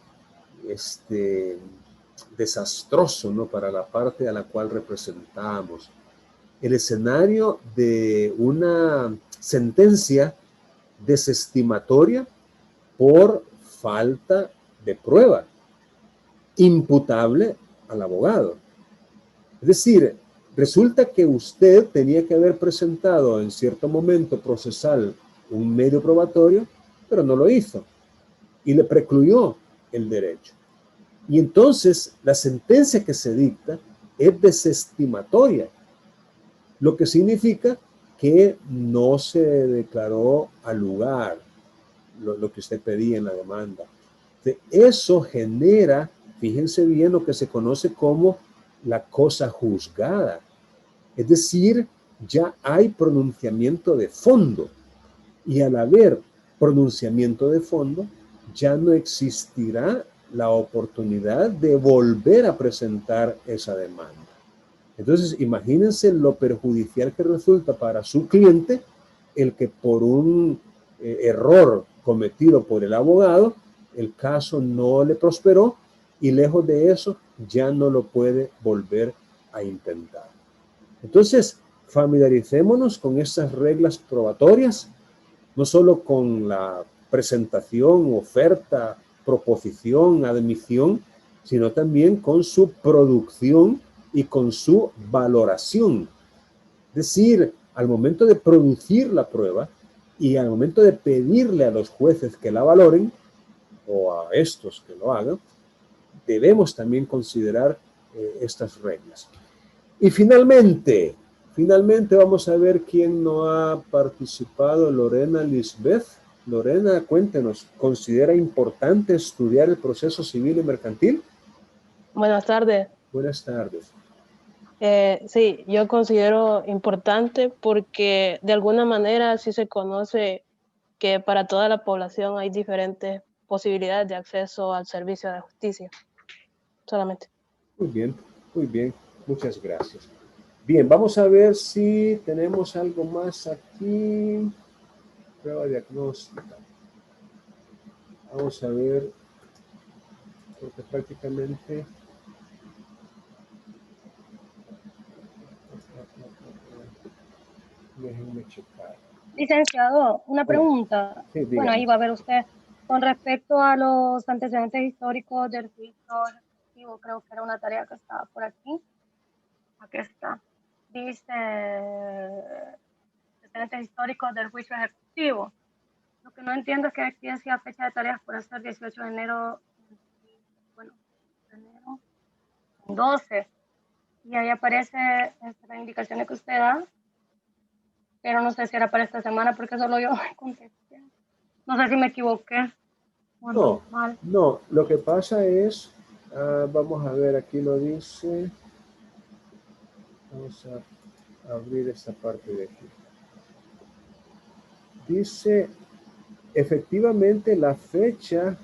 desastroso, ¿no?, para la parte a la cual representamos. El escenario de una sentencia desestimatoria por falta de prueba, imputable al abogado. Es decir, resulta que usted tenía que haber presentado en cierto momento procesal un medio probatorio, pero no lo hizo y le precluyó el derecho. Y entonces la sentencia que se dicta es desestimatoria, lo que significa que no se declaró al lugar lo que usted pedía en la demanda. Eso genera, fíjense bien, lo que se conoce como la cosa juzgada. Es decir, ya hay pronunciamiento de fondo. Y al haber pronunciamiento de fondo, ya no existirá la oportunidad de volver a presentar esa demanda. Entonces, imagínense lo perjudicial que resulta para su cliente el que por un error cometido por el abogado, el caso no le prosperó y lejos de eso ya no lo puede volver a intentar. Entonces, familiaricémonos con estas reglas probatorias, no solo con la presentación, oferta, proposición, admisión, sino también con su producción y con su valoración. Es decir, al momento de producir la prueba y al momento de pedirle a los jueces que la valoren, o a estos que lo hagan, debemos también considerar estas reglas. Y finalmente vamos a ver quién no ha participado. Lorena Lisbeth. Lorena, cuéntenos, ¿considera importante estudiar el proceso civil y mercantil? Buenas tardes. Buenas tardes. Sí, yo considero importante porque de alguna manera sí se conoce que para toda la población hay diferentes posibilidades de acceso al servicio de justicia. Solamente. Muy bien, muchas gracias. Bien, vamos a ver si tenemos algo más aquí. Prueba diagnóstica. Vamos a ver, porque prácticamente... Déjenme checar. Licenciado, una pregunta. Sí, bueno, ahí va a ver usted. Con respecto a los antecedentes históricos del juicio ejecutivo, creo que era una tarea que estaba por aquí. Aquí está. Dice antecedentes históricos del juicio ejecutivo. Lo que no entiendo es que aquí decía fecha de tareas por hacer 18 de enero, bueno, de enero 12. Y ahí aparece las indicaciones que usted da, pero no sé si era para esta semana porque solo yo contesté. No sé si me equivoqué. No, no, lo que pasa es, vamos a ver, aquí lo dice, vamos a abrir esta parte de aquí. Dice, efectivamente la fecha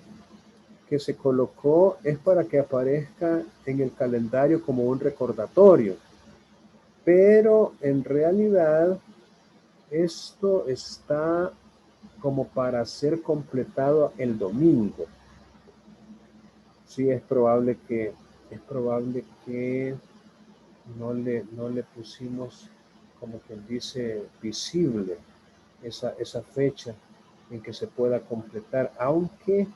que se colocó es para que aparezca en el calendario como un recordatorio, pero en realidad esto está como para ser completado el domingo. Sí, es probable que no le pusimos, como quien dice, visible esa fecha en que se pueda completar, aunque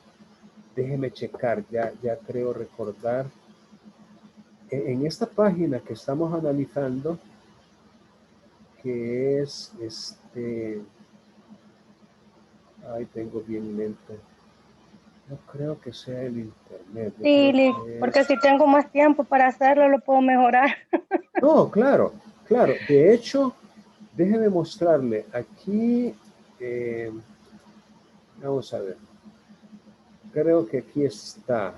déjeme checar, ya creo recordar, en esta página que estamos analizando, que es ahí tengo bien lento. No creo que sea el internet. Sí, porque si tengo más tiempo para hacerlo, lo puedo mejorar. No, claro. De hecho, déjeme mostrarle. Aquí, vamos a ver. Creo que aquí está.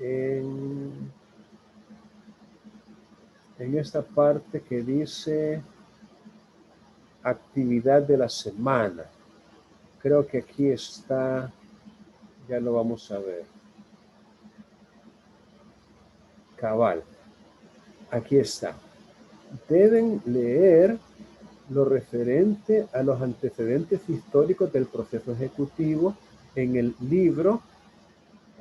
En esta parte que dice actividad de la semana. Creo que aquí está. Ya lo vamos a ver. Cabal. Aquí está. Deben leer lo referente a los antecedentes históricos del proceso ejecutivo en el libro,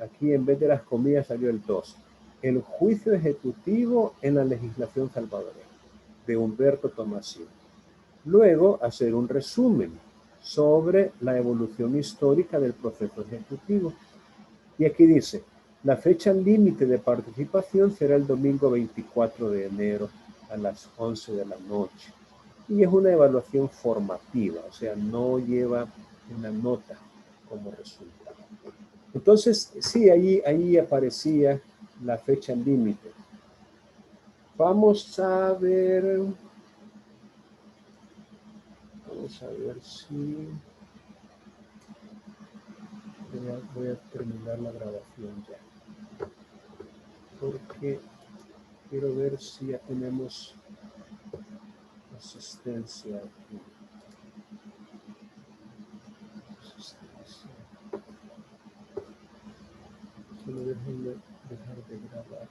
aquí en vez de las comillas salió el 2, El juicio ejecutivo en la legislación salvadoreña, de Humberto Tomasini. Luego, hacer un resumen sobre la evolución histórica del proceso ejecutivo. Y aquí dice, la fecha límite de participación será el domingo 24 de enero a las 11 de la noche. Y es una evaluación formativa, o sea, no lleva una nota como resultado. Entonces, sí, ahí aparecía la fecha límite. Vamos a ver si... Voy a terminar la grabación ya. Porque quiero ver si ya tenemos asistencia aquí. Déjenme dejar de grabar.